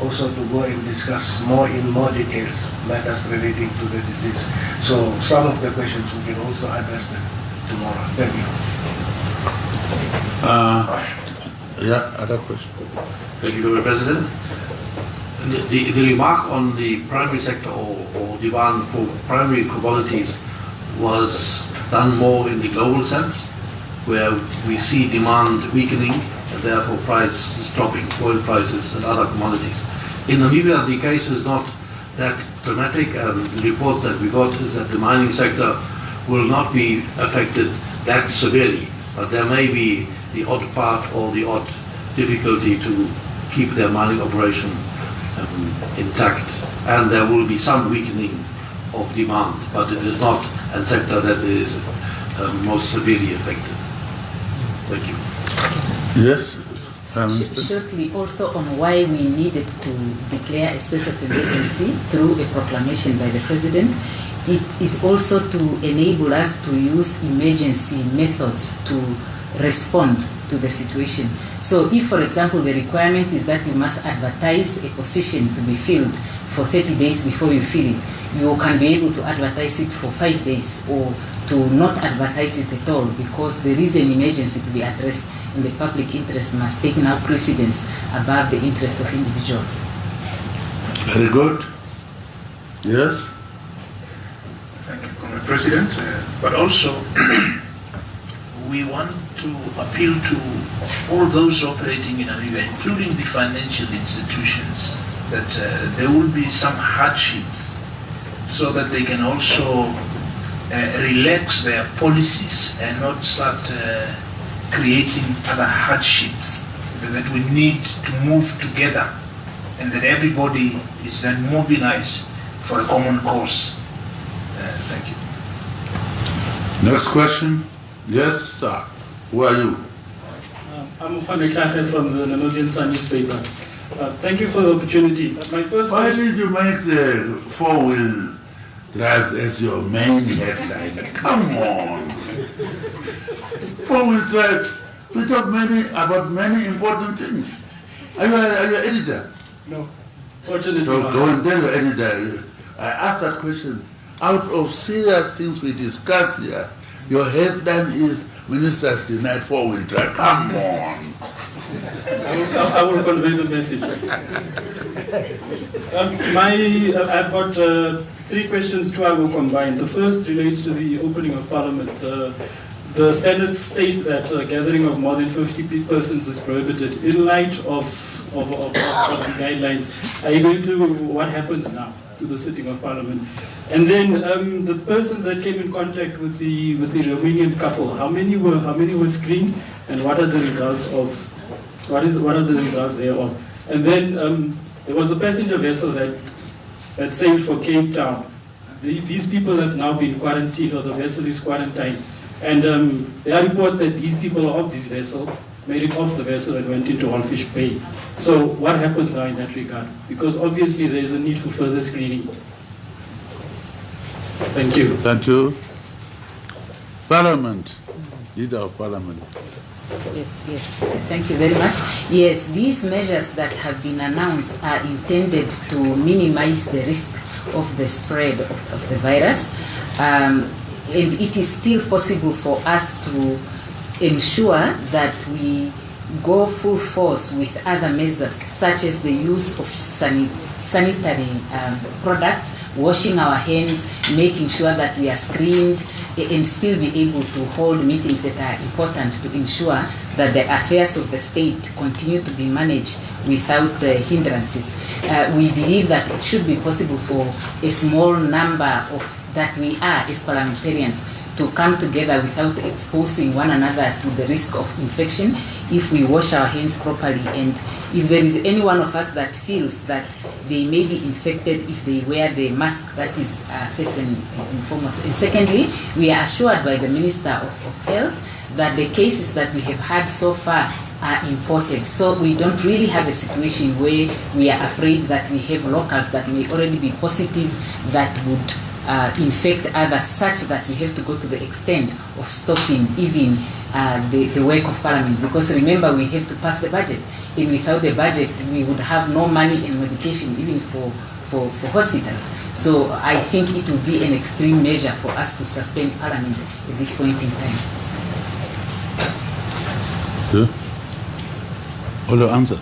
also to go and discuss more details matters relating to the disease. So some of the questions we can also address them tomorrow. Thank you. Other question. Thank you, Mr. President. The remark on the primary sector or demand for primary commodities was done more in the global sense, where we see demand weakening and therefore prices dropping, oil prices and other commodities. In Namibia, the case is not that dramatic, and the report that we got is that the mining sector will not be affected that severely, but there may be the odd part or the odd difficulty to keep their mining operation intact, and there will be some weakening of demand, but it is not a sector that is most severely affected. Thank you. Yes? Shortly, also on why we needed to declare a state of emergency through a proclamation by the President. It is also to enable us to use emergency methods to respond to the situation. So if, for example, the requirement is that you must advertise a position to be filled for 30 days before you fill it, you can be able to advertise it for 5 days or to not advertise it at all, because there is an emergency to be addressed and the public interest must take now precedence above the interest of individuals. Very good. Yes? Thank you, Comrade President. But also, we want to appeal to all those operating in Namibia, including the financial institutions, that there will be some hardships so that they can also relax their policies and not start creating other hardships, that we need to move together and that everybody is then mobilized for a common cause. Thank you. Next question. Yes, sir. Who are you? I'm Hage Geingob from the Namibian Sun newspaper. Thank you for the opportunity. My first Why question... did you make the four-wheel drive as your main headline? Come on. Four-wheel drive. We talk about many important things. Are you an editor? No, fortunately So not. go and tell your editor. I asked that question. Out of serious things we discuss here, your headline is Ministers denied four-wheel drive. Come on. I will convey the message. I've got 3 questions, 2 I will combine. The first relates to the opening of Parliament. The standards state that a gathering of more than 50 persons is prohibited. In light of the guidelines, are you going to, what happens now to the sitting of Parliament? And then the persons that came in contact with the Romanian couple, how many were screened, and what are the results of, what are the results thereof? And then there was a passenger vessel that sailed for Cape Town. These people have now been quarantined, or the vessel is quarantined. And there are reports that these people of this vessel made it off the vessel and went into Allfish Bay. So what happens now in that regard? Because obviously there is a need for further screening. Thank you. Thank you. Parliament. Leader of Parliament. Yes, thank you very much. Yes, these measures that have been announced are intended to minimize the risk of the spread of the virus. And it is still possible for us to ensure that we go full force with other measures, such as the use of sanitary products, washing our hands, making sure that we are screened, and still be able to hold meetings that are important to ensure that the affairs of the state continue to be managed without the hindrances. We believe that it should be possible for a small number of that we are as parliamentarians to come together without exposing one another to the risk of infection if we wash our hands properly, and if there is any one of us that feels that they may be infected if they wear the mask, that is first and foremost. And secondly, we are assured by the Minister of Health that the cases that we have had so far are imported. So we don't really have a situation where we are afraid that we have locals that may already be positive that would infect others, such that we have to go to the extent of stopping even the work of Parliament. Because remember, we have to pass the budget, and without the budget we would have no money and medication even for hospitals. So I think it would be an extreme measure for us to suspend Parliament at this point in time. Yeah. Oh, you answered.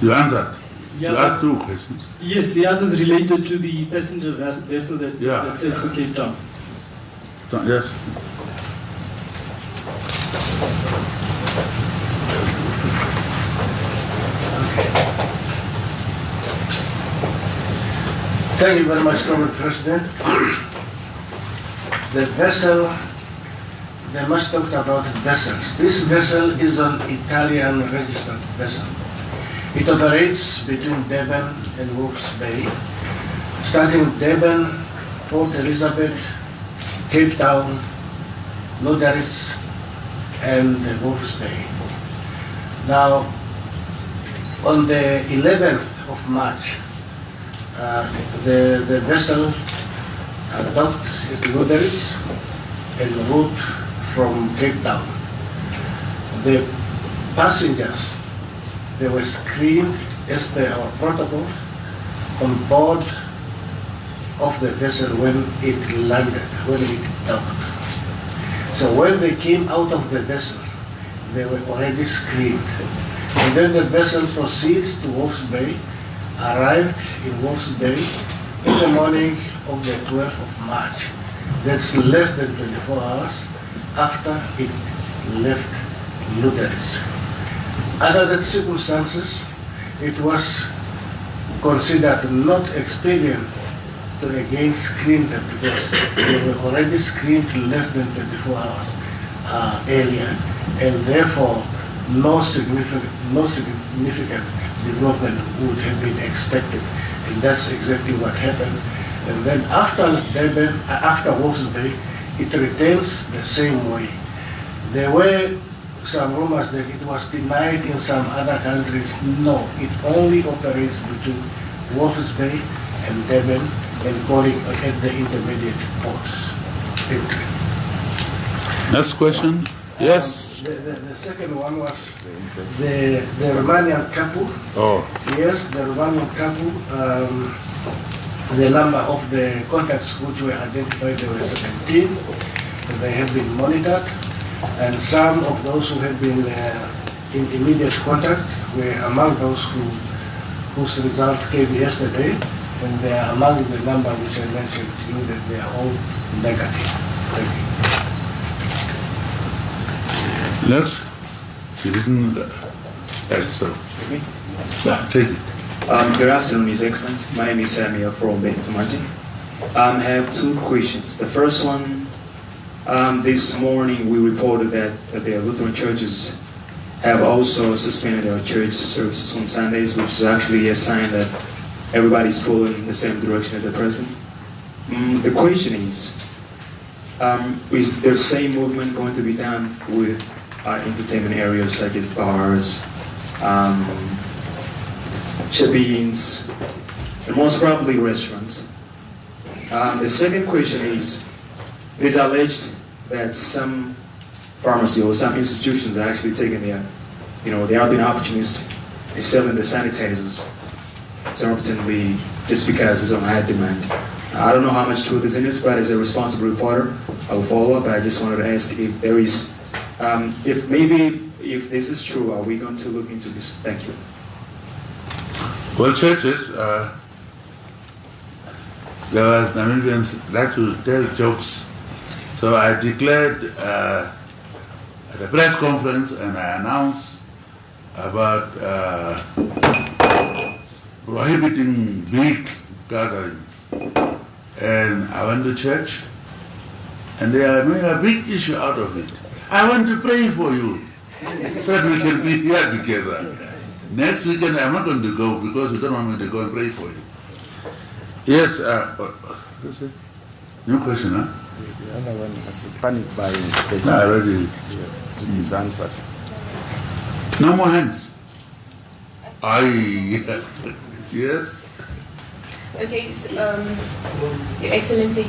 You answered. Yeah, you had 2 questions. Yes, the others related to the passenger vessel that sailed for Cape Town. Yes. Thank you very much, Mr. President. The vessel, they must talk about vessels. This vessel is an Italian registered vessel. It operates between Durban and Walvis Bay, starting with Durban, Port Elizabeth, Cape Town, Lodderis, and Walvis Bay. Now, on the 11th of March, the vessel docked at Lodderis en route from Cape Town. The passengers, they were screened as per our protocol on board of the vessel when it landed, when it docked. So when they came out of the vessel, they were already screened. And then the vessel proceeded to Walvis Bay, arrived in Walvis Bay in the morning of the 12th of March. That's less than 24 hours after it left Lodderis. Under that circumstances, it was considered not expedient to again screen them because they were already screened less than 24 hours earlier, and therefore no significant development would have been expected, and that's exactly what happened. And then after Durban, after Walvis Bay, it returns the same way. There were some rumors that it was denied in some other countries. No, it only operates between Walvis Bay and Durban and calling at the intermediate ports. Next question. Yes. The second one was the Romanian couple. Oh. Yes, the Romanian couple. The number of the contacts which were identified, there were 17. They have been monitored, and some of those who have been in immediate contact were among those whose result came yesterday, and they are among the number which I mentioned to you that they are all negative. Thank you. Next. She didn't add so. Yeah, take it. Good afternoon, His Excellency. My name is Samuel from Benthamaji. I have two questions. The first one, this morning we reported that the Lutheran churches have also suspended their church services on Sundays, which is actually a sign that everybody's pulling in the same direction as the president. The question is there the same movement going to be done with entertainment areas such as bars, shebbeens, and most probably restaurants? The second question is, it is alleged that some pharmacy or some institutions are actually taking their, they are being opportunistic and selling the sanitizers exorbitantly just because there's on high demand. I don't know how much truth is in this, but as a responsible reporter, I will follow up. But I just wanted to ask if there is, if this is true, are we going to look into this? Thank you. Well, churches, there was Namibians like to tell jokes. So I declared at a press conference and I announced about prohibiting big gatherings. And I went to church and they are making a big issue out of it. I want to pray for you so that we can be here together. Next weekend I'm not going to go because you don't want me to go and pray for you. Yes, what's it? New question, huh? The other one has panic buying. No, I already. Yes, it is answered. No more hands. Yes. Okay, so, Your Excellency.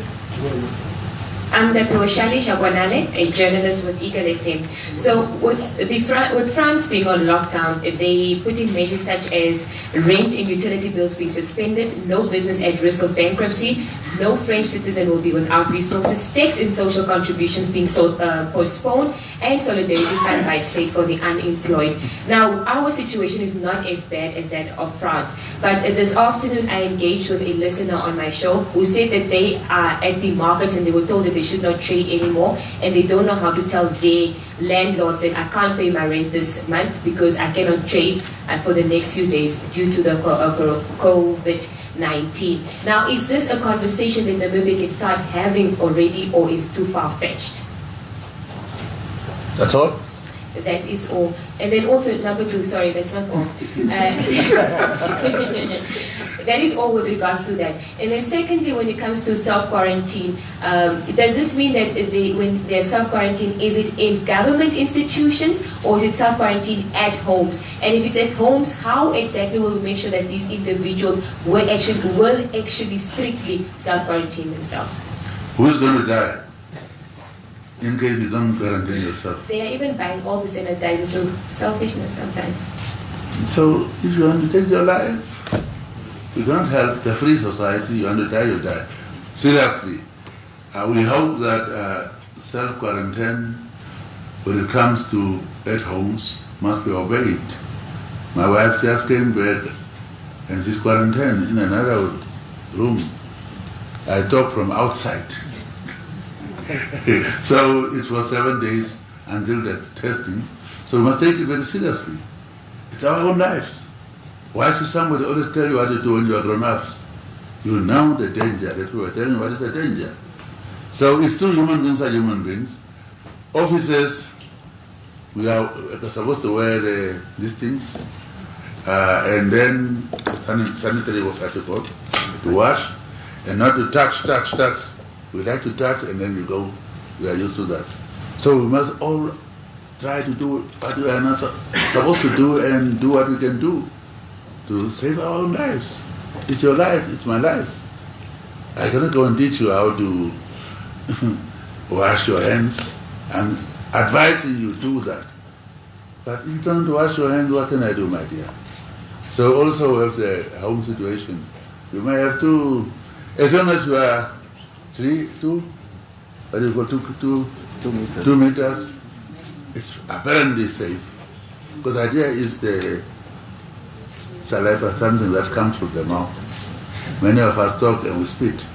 I'm Dr. Shali Shagwanale, a journalist with Eagle FM. So with France being on lockdown, they put in measures such as rent and utility bills being suspended, no business at risk of bankruptcy, no French citizen will be without resources, tax and social contributions being postponed, and solidarity fund by state for the unemployed. Now, our situation is not as bad as that of France, but this afternoon I engaged with a listener on my show who said that they are at the markets and they were told that they should not trade anymore, and they don't know how to tell their landlords that I can't pay my rent this month because I cannot trade for the next few days due to the COVID-19. Now, is this a conversation that Namibia can start having already, or is it too far-fetched? That's all? That is all. And then also, number 2, sorry, that's not all. That is all with regards to that. And then secondly, when it comes to self-quarantine, does this mean that when they're self-quarantine, is it in government institutions or is it self-quarantine at homes? And if it's at homes, how exactly will we make sure that these individuals will actually strictly self-quarantine themselves? Who's going to die in case you don't quarantine yourself? They are even buying all the sanitizers, so selfishness sometimes. So if you want to take your life, you cannot help the free society. You want to die, you die. Seriously, we hope that self-quarantine, when it comes to at homes, must be obeyed. My wife just came back and she's quarantined in another room. I talk from outside. So it was 7 days until the testing. So we must take it very seriously. It's our own lives. Why should somebody always tell you what to do when you are grown-ups? You know the danger. That we were telling you what is the danger. So it's true, human beings are human beings. Officers, we are supposed to wear these things, and then sanitary protocol to wash, and not to touch. We like to touch, and then we go. We are used to that. So we must all try to do what we are not supposed to do, and do what we can do to save our own lives. It's your life, it's my life. I cannot go and teach you how to wash your hands. I'm advising you to do that. But if you don't wash your hands, what can I do, my dear? So also with the home situation, you may have to, as long as you are 2 meters, it's apparently safe. Because the idea is the saliva, something that comes from the mouth. Many of us talk and we spit.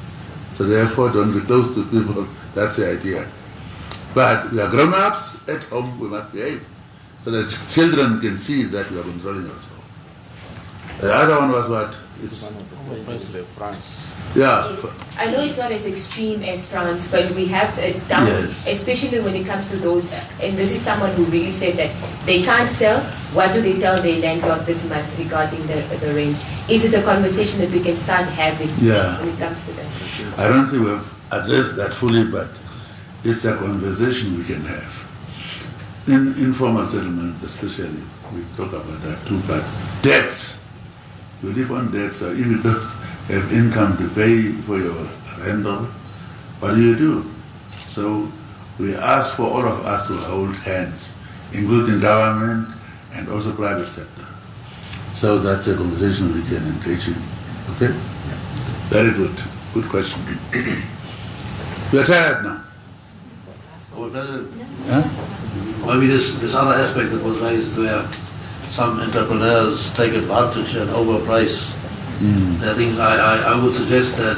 So therefore, don't be close to people. That's the idea. But we are grown-ups. At home, we must behave. So that children can see that we are controlling ourselves. The other one was what? It's France. Yeah. Yes. I know it's not as extreme as France, but we have down, especially when it comes to those, and this is someone who really said that they can't sell. What do they tell their landlord this month regarding the rent? Is it a conversation that we can start having when it comes to that? I don't think we've addressed that fully, but it's a conversation we can have. In informal settlement especially, we talk about that too, but debts. You live on debt, so if you don't have income to pay for your rental, what do? So we ask for all of us to hold hands, including government and also private sector. So that's a conversation we can engage in. Okay? Very good. Good question. We are tired now. Maybe this other aspect that was raised where some entrepreneurs take advantage and overprice. I think I would suggest that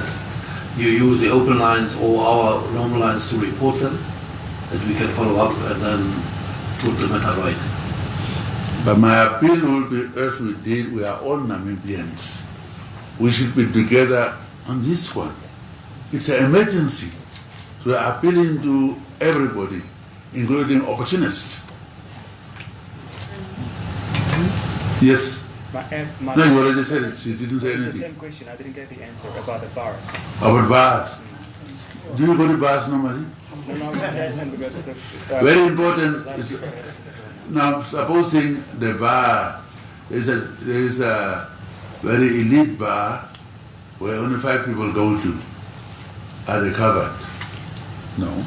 you use the open lines or our normal lines to report them, that we can follow up and then put the matter right. But my appeal will be, as we did, we are all Namibians. We should be together on this one. It's an emergency. So we are appealing to everybody, including opportunists. Yes. No, you already said it. She didn't say anything. It's the same question. I didn't get the answer about the bars. About bars. Do you go to bars normally? No, it's asking because the very important is, now supposing the bar, there is a very elite bar where only 5 people go to. Are they covered? No.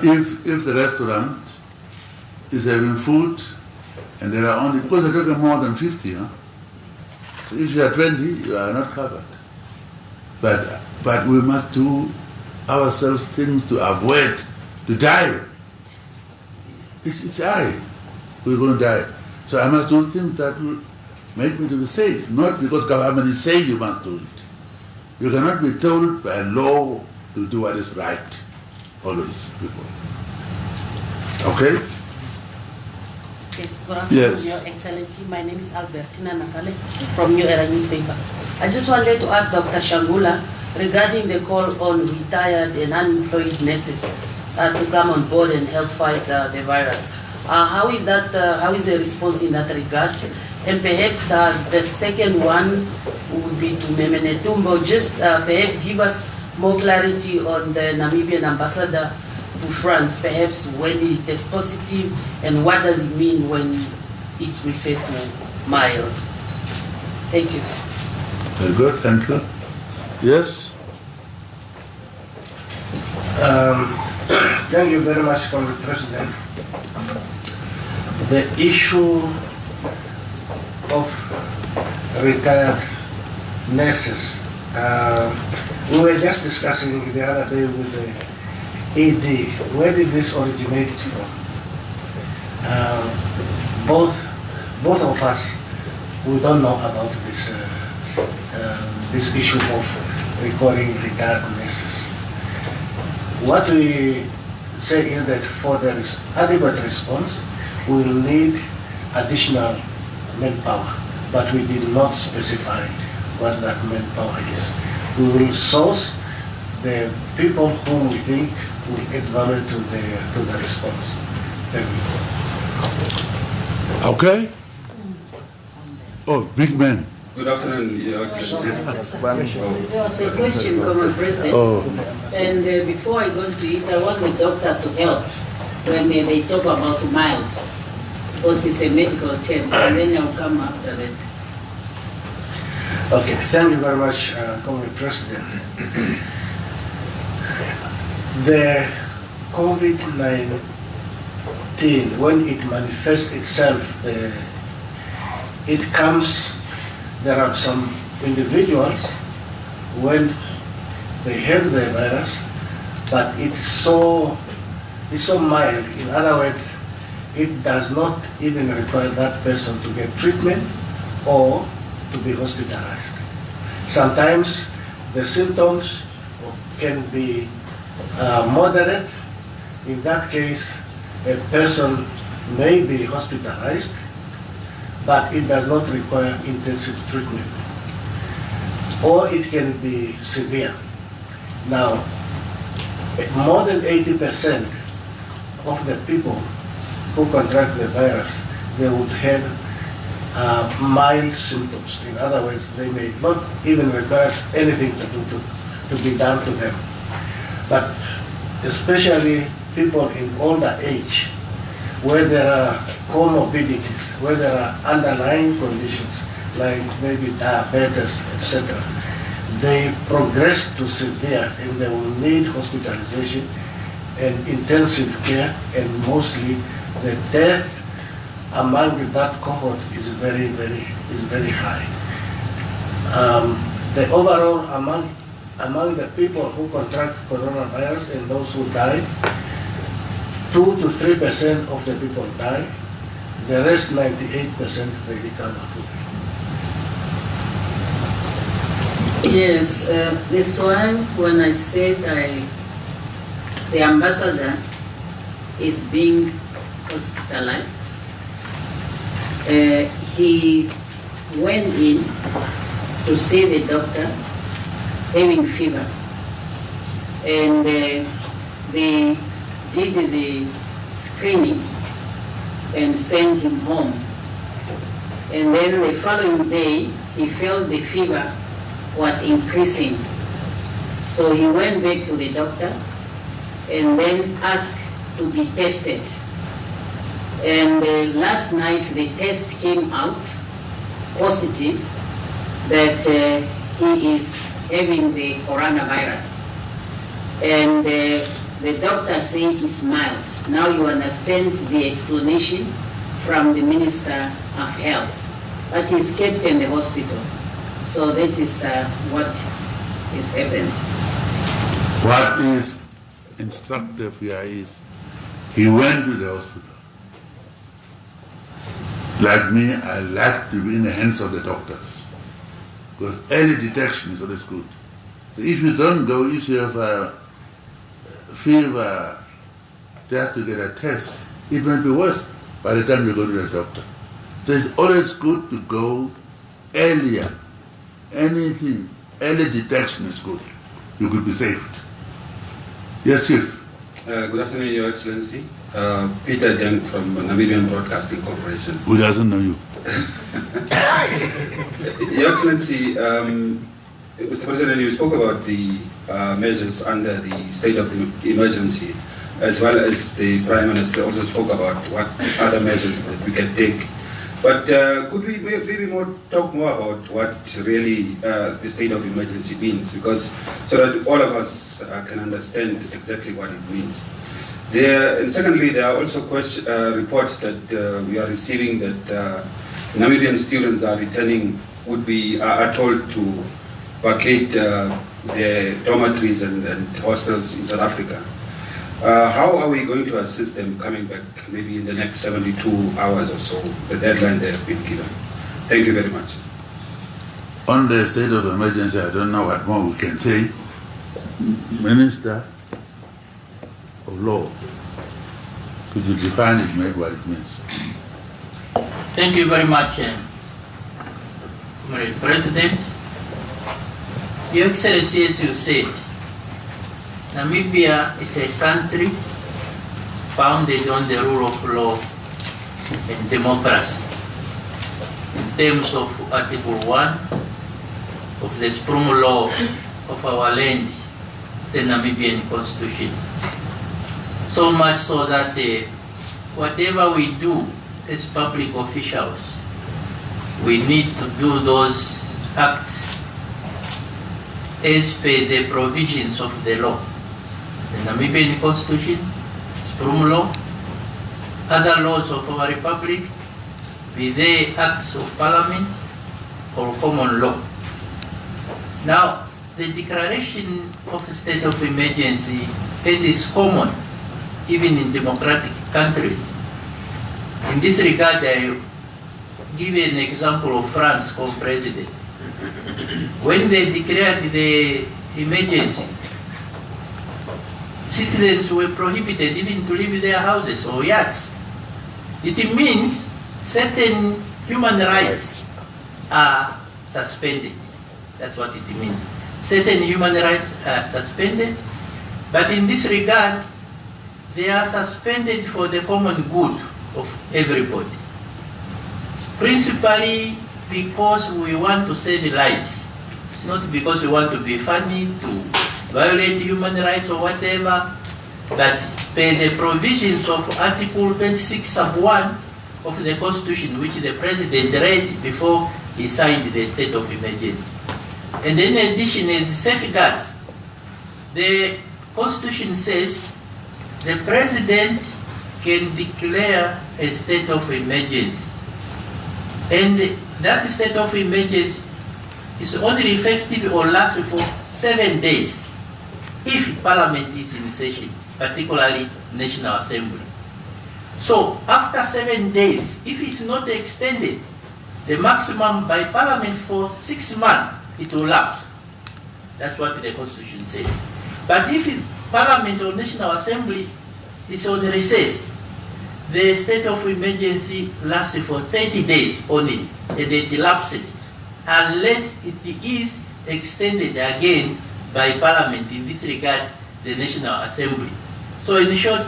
If the restaurant is having food, and there are only, because they're talking more than 50, huh? So if you are 20, you are not covered. But we must do ourselves things to avoid, to die. It's I. We're going to die. So I must do things that will make me to be safe, not because government is saying you must do it. You cannot be told by law to do what is right, always, people. Okay? Yes, good afternoon, Your Excellency. My name is Albertina Nakale from New Era newspaper. I just wanted to ask Dr. Shangula regarding the call on retired and unemployed nurses. to come on board and help fight the virus. How is that? How is the response in that regard? And perhaps the second one would be to Memene Tumbo. Just perhaps give us more clarity on the Namibian ambassador to France. Perhaps when it is positive, and what does it mean when it's referred to mild? Thank you. Very good, thank you. Yes? Thank you very much, Comrade President. The issue of retired nurses, we were just discussing the other day with the AD, where did this originate from? Both of us, we don't know about this issue of recalling retired nurses. What we say is that for the adequate response, we will need additional manpower, but we did not specify what that manpower is. We will source the people whom we think will add value to the response. Thank you. Okay? Oh, big man. Good afternoon, Your Excellency. There was a question, Comrade President. And before I go to it, I want the doctor to help when they talk about mild, because it's a medical term, and then I'll come after that. Okay, thank you very much, Comrade President. The COVID-19, when it manifests itself, there are some individuals when they have the virus, but it's so mild. In other words, it does not even require that person to get treatment or to be hospitalized. Sometimes the symptoms can be moderate. In that case, a person may be hospitalized, but it does not require intensive treatment. Or it can be severe. Now, more than 80% of the people who contract the virus, they would have mild symptoms. In other words, they may not even require anything to be done to them. But especially people in older age, where there are comorbidities, where there are underlying conditions like maybe diabetes, etc., they progress to severe and they will need hospitalization and intensive care, and mostly the death among that cohort is very high. The overall among the people who contract coronavirus and those who die, 2 to 3% of the people die. The rest, 98%, they recover. Yes, that's why when I said the ambassador is being hospitalized, he went in to see the doctor having fever, and they did the screening and sent him home. And then the following day, he felt the fever was increasing. So he went back to the doctor and then asked to be tested. And last night the test came out positive that he is having the coronavirus. And the doctor said it's mild. Now you understand the explanation from the Minister of Health. But he's kept in the hospital. So that is what is happened. What is instructive here is he went to the hospital. Like me, I like to be in the hands of the doctors, because early detection is always good. So if you don't go, if you have a fever, just to get a test, it might be worse by the time you go to the doctor. So it's always good to go earlier. Anything, early detection is good. You could be saved. Yes, Chief. Good afternoon, Your Excellency. Peter Deng from Namibian Broadcasting Corporation. Who doesn't know you? Your Excellency, Mr. President, you spoke about the measures under the state of the emergency, as well as the Prime Minister also spoke about what other measures that we can take. But could we maybe talk more about what really the state of emergency means, because so that all of us can understand exactly what it means. And secondly, there are also reports that we are receiving that Namibian students are returning, are told to vacate their dormitories and hostels in South Africa. How are we going to assist them coming back maybe in the next 72 hours or so, the deadline they have been given? Thank you very much. On the state of emergency, I don't know what more we can say. Minister of Law, could you define it, maybe what it means? Thank you very much, Mr. President. Your Excellency, as you said, Namibia is a country founded on the rule of law and democracy. In terms of Article 1 of the Supreme Law of our land, the Namibian Constitution. So much so that whatever we do as public officials, we need to do those acts as per the provisions of the law. The Namibian Constitution, Supreme Law, other laws of our republic, be they acts of parliament or common law. Now, the declaration of a state of emergency, as is common even in democratic countries. In this regard, I give you an example of France co-president. When they declared the emergency, citizens were prohibited even to leave their houses or yachts. It means certain human rights are suspended. That's what it means. Certain human rights are suspended, but in this regard, they are suspended for the common good of everybody. Principally because we want to save lives. It's not because we want to be funny, to violate human rights or whatever, but per the provisions of Article 26 sub 1 of the Constitution, which the President read before he signed the state of emergency. And in addition, as safeguards, the Constitution says the President can declare a state of emergency. And that state of emergency is only effective or lasts for 7 days if Parliament is in session, particularly National Assembly. So after 7 days, if it's not extended, the maximum by Parliament for 6 months, it will lapse. That's what the Constitution says. But if Parliament or National Assembly is on recess, the state of emergency lasts for 30 days only, and it elapses, unless it is extended again by Parliament, in this regard, the National Assembly. So in short,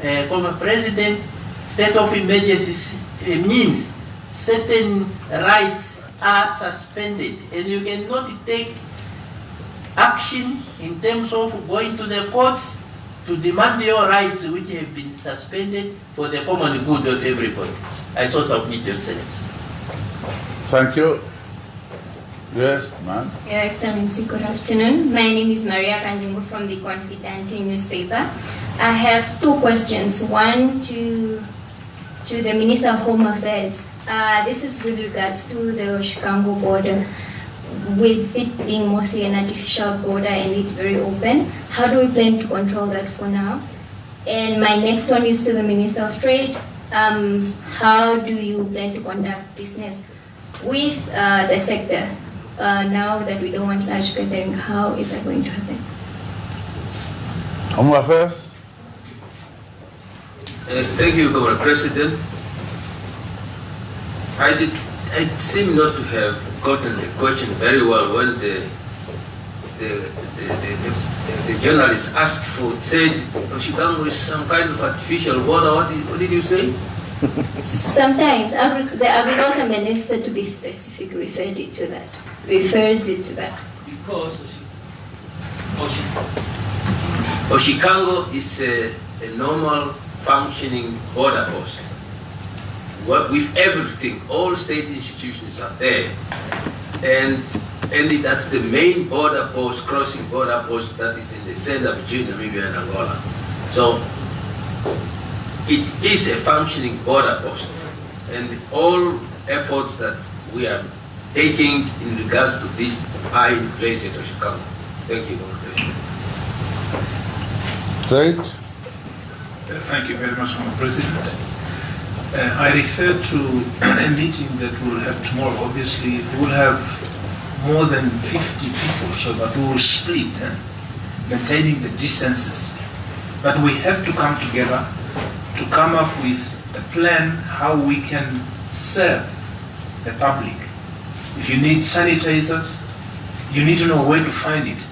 Mr. President, state of emergency means certain rights are suspended, and you cannot take action in terms of going to the courts to demand your rights which have been suspended for the common good of everybody. I so submit, Your Excellency. Thank you. Yes, ma'am. Your Excellency, good afternoon. My name is Maria Kanjungu from the Confidante newspaper. I have 2 questions. One to the Minister of Home Affairs. This is with regards to the Chicago border. With it being mostly an artificial border and it very open, how do we plan to control that for now? And my next one is to the Minister of Trade. How do you plan to conduct business with the sector now that we don't want large gathering? How is that going to happen? Home Affairs. Thank you, Mr. President. I seem not to have gotten the question very well when the the journalist asked for, said Hage Geingob is some kind of artificial border. What did you say? Sometimes the agriculture minister, to be specific, refers it to that. Because Hage Geingob is a normal functioning border post. With everything, all state institutions are there. And that's the main border post, crossing border post that is in the center between Namibia and Angola. So it is a functioning border post, and all efforts that we are taking in regards to this are in place at Hage Geingob. Thank you, President. Trade. Thank you very much, Mr. President. I refer to a meeting that we'll have tomorrow. Obviously, we'll have more than 50 people, so that we will split, maintaining the distances. But we have to come together to come up with a plan how we can serve the public. If you need sanitizers, you need to know where to find it,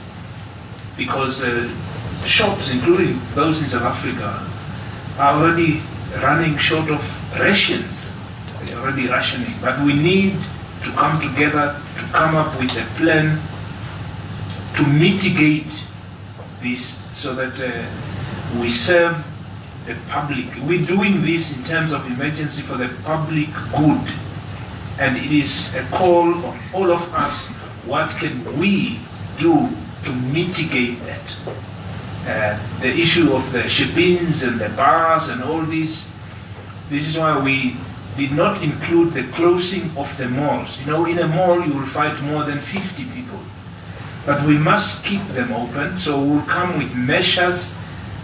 because shops, including those in South Africa, are already running short of rations. They're already rationing. But we need to come together to come up with a plan to mitigate this so that we serve the public. We're doing this in terms of emergency for the public good. And it is a call on all of us, what can we do to mitigate that? The issue of the shippings and the bars and all this is why we did not include the closing of the malls. You know, in a mall you will find more than 50 people. But we must keep them open, so we'll come with measures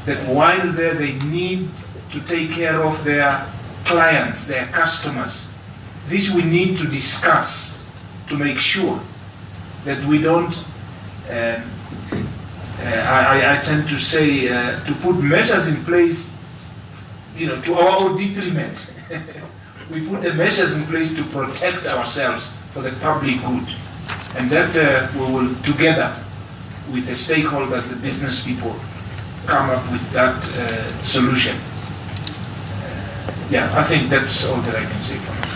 that while there they need to take care of their clients, their customers. This we need to discuss to make sure that we don't, I tend to say, to put measures in place, you know, to our own detriment. We put the measures in place to protect ourselves for the public good. And that we will, together with the stakeholders, the business people, come up with that solution. Yeah, I think that's all that I can say for now.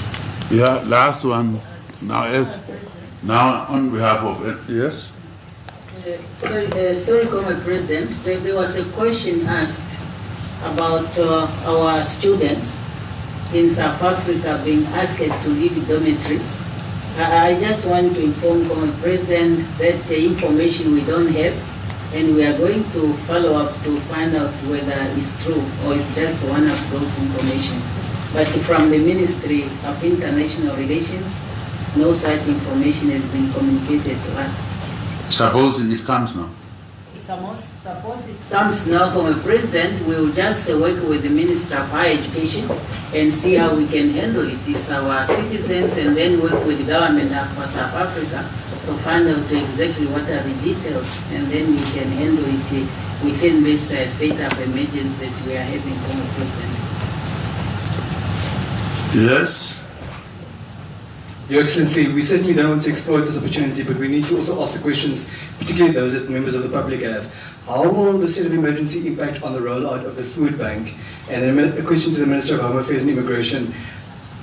Yeah, last one. Now on behalf of yes. Sorry, Comrade President. There was a question asked about our students in South Africa being asked to leave dormitories. I just want to inform Comrade President that the information we don't have, and we are going to follow up to find out whether it's true or it's just one of those information. But from the Ministry of International Relations, no such information has been communicated to us. Supposing it comes now. Suppose it comes now, Comrade President, we will just work with the Minister of Higher Education and see how we can handle it. It's our citizens, and then work with the government of South Africa to find out exactly what are the details, and then we can handle it within this state of emergency that we are having, Comrade President. Yes. Your Excellency, we certainly don't want to exploit this opportunity, but we need to also ask the questions, particularly those that members of the public have. How will the state of emergency impact on the rollout of the food bank? And a question to the Minister of Home Affairs and Immigration.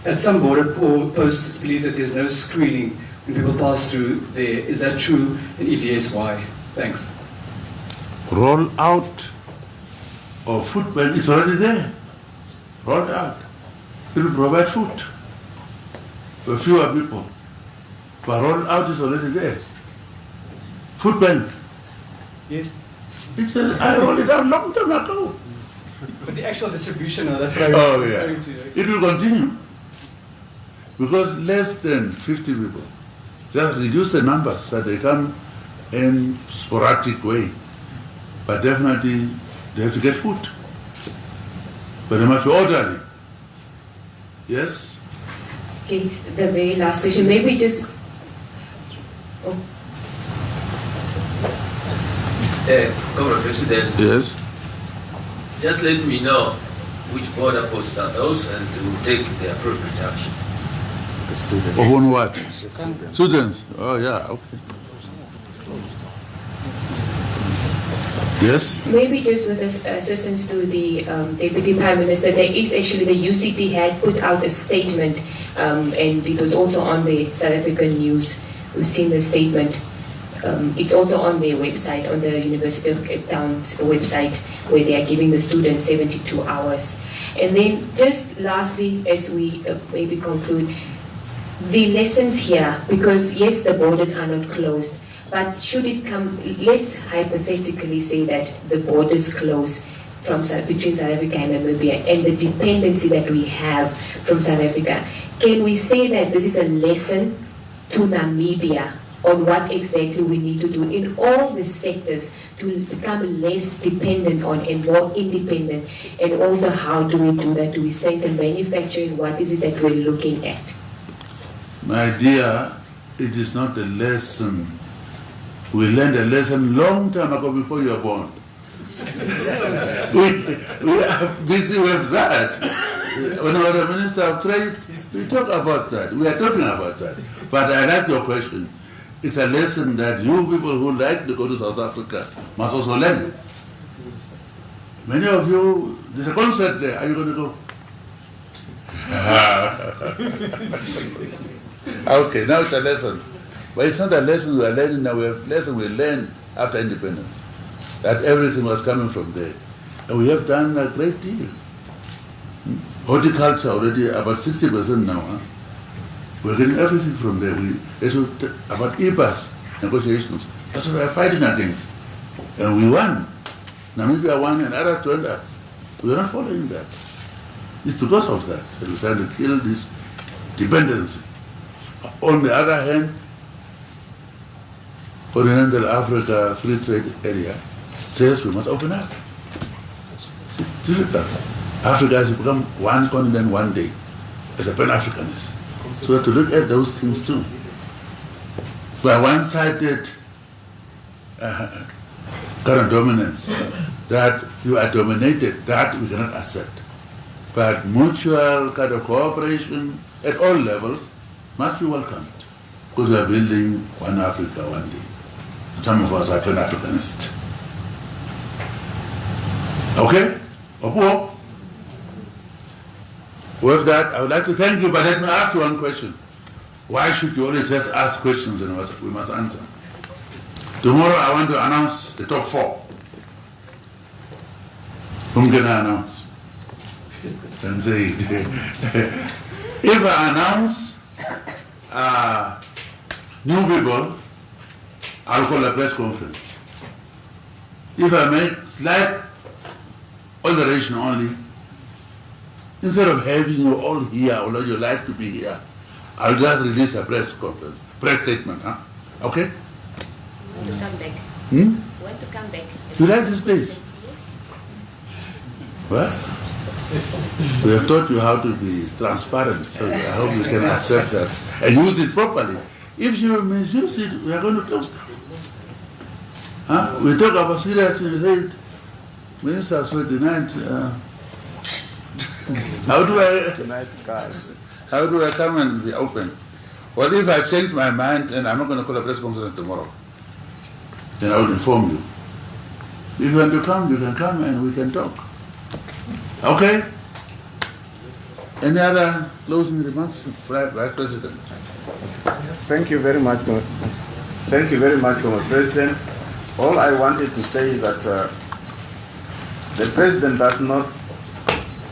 At some border posts, it's believed that there's no screening when people pass through there. Is that true? And if yes, why? Thanks. Roll out of food bank, it's already there. Roll out. It will provide food for fewer people. But roll out is already there. Food bank. Yes. I rolled it out long time ago. But the actual distribution, that's what I was referring to. It will continue. Because less than 50 people. Just reduce the numbers so they come in sporadic way. But definitely they have to get food. But they must be orderly. Yes? Okay, the very last question. Maybe just... Oh. Comrade President. Yes. Just let me know which border posts are those, and we'll take the appropriate action. On what? Students. Oh yeah, okay. Yes? Maybe just with assistance to the Deputy Prime Minister, there is actually the UCT had put out a statement, and it was also on the South African news. We've seen the statement. It's also on their website, on the University of Cape Town's website, where they are giving the students 72 hours. And then just lastly, as we maybe conclude, the lessons here, because yes, the borders are not closed, but should it come, let's hypothetically say that the borders close between South Africa and Namibia, and the dependency that we have from South Africa, can we say that this is a lesson to Namibia on what exactly we need to do in all the sectors to become less dependent on and more independent? And also, how do we do that? Do we strengthen manufacturing? What is it that we're looking at? My dear, it is not a lesson. We learned a lesson long time ago before you were born. we are busy with that. When I was the Minister of Trade, we talk about that. We are talking about that. But I like your question. It's a lesson that you people who like to go to South Africa must also learn. Many of you, there's a concert there. Are you going to go? Okay, now it's a lesson. But it's not a lesson we are learning now, it's a lesson we learned after independence. That everything was coming from there. And we have done a great deal. Horticulture already about 60% now. Huh? We're getting everything from there. About EPAS negotiations, that's what we're fighting against. And we won. Namibia won and others joined us. We're not following that. It's because of that that we're trying to kill this dependency. On the other hand, Continental Africa Free Trade Area says we must open up. It's difficult. Africa has become one continent one day as a Pan-Africanist. So we have to look at those things too. By one-sided current dominance, that you are dominated, that we cannot accept. But mutual kind of cooperation at all levels must be welcomed, because we are building one Africa one day. And some of us are Pan-Africanists. Okay? Opo? With that, I would like to thank you, but let me ask you one question. Why should you always just ask questions and we must answer? Tomorrow I want to announce the top 4. Whom can I announce? Can say it. If I announce new people, I'll call a press conference. If I make slight alteration only, instead of having you all here, although you like to be here, I'll just release a press statement, huh? Okay? Want to come back? Want to come back? You like this place? Well, we have taught you how to be transparent, so I hope you can accept that and use it properly. If you misuse it, we are going to close down. Huh? We talk about serious things. Ministers were denied. How do I come and be open? Well, if I change my mind and I'm not going to call a press conference tomorrow, then I will inform you. If you want to come, you can come and we can talk. Okay? Any other closing remarks, Vice President? Thank you very much. Thank you very much, Mr. President. All I wanted to say is that the President does not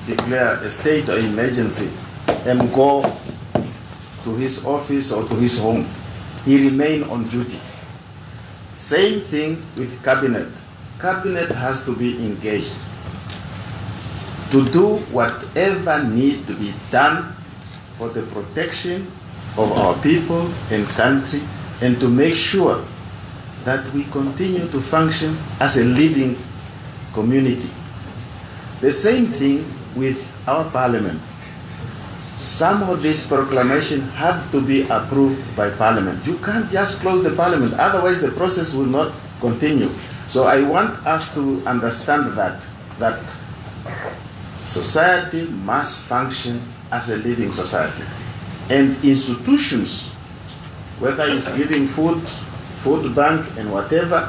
declare a state of emergency and go to his office or to his home. He remains on duty. Same thing with Cabinet. Cabinet has to be engaged to do whatever needs to be done for the protection of our people and country, and to make sure that we continue to function as a living community. The same thing with our parliament. Some of these proclamations have to be approved by parliament. You can't just close the parliament, otherwise the process will not continue. So I want us to understand that society must function as a living society. And institutions, whether it's giving food bank and whatever,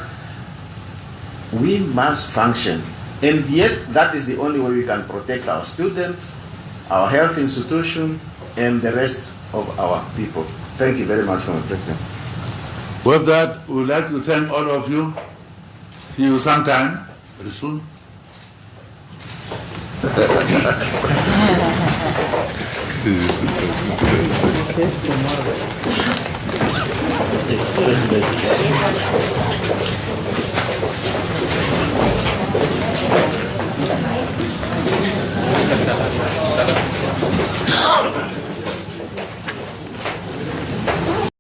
we must function. And yet, that is the only way we can protect our students, our health institution, and the rest of our people. Thank you very much, Mr. President. With that, we would like to thank all of you. See you sometime, very soon.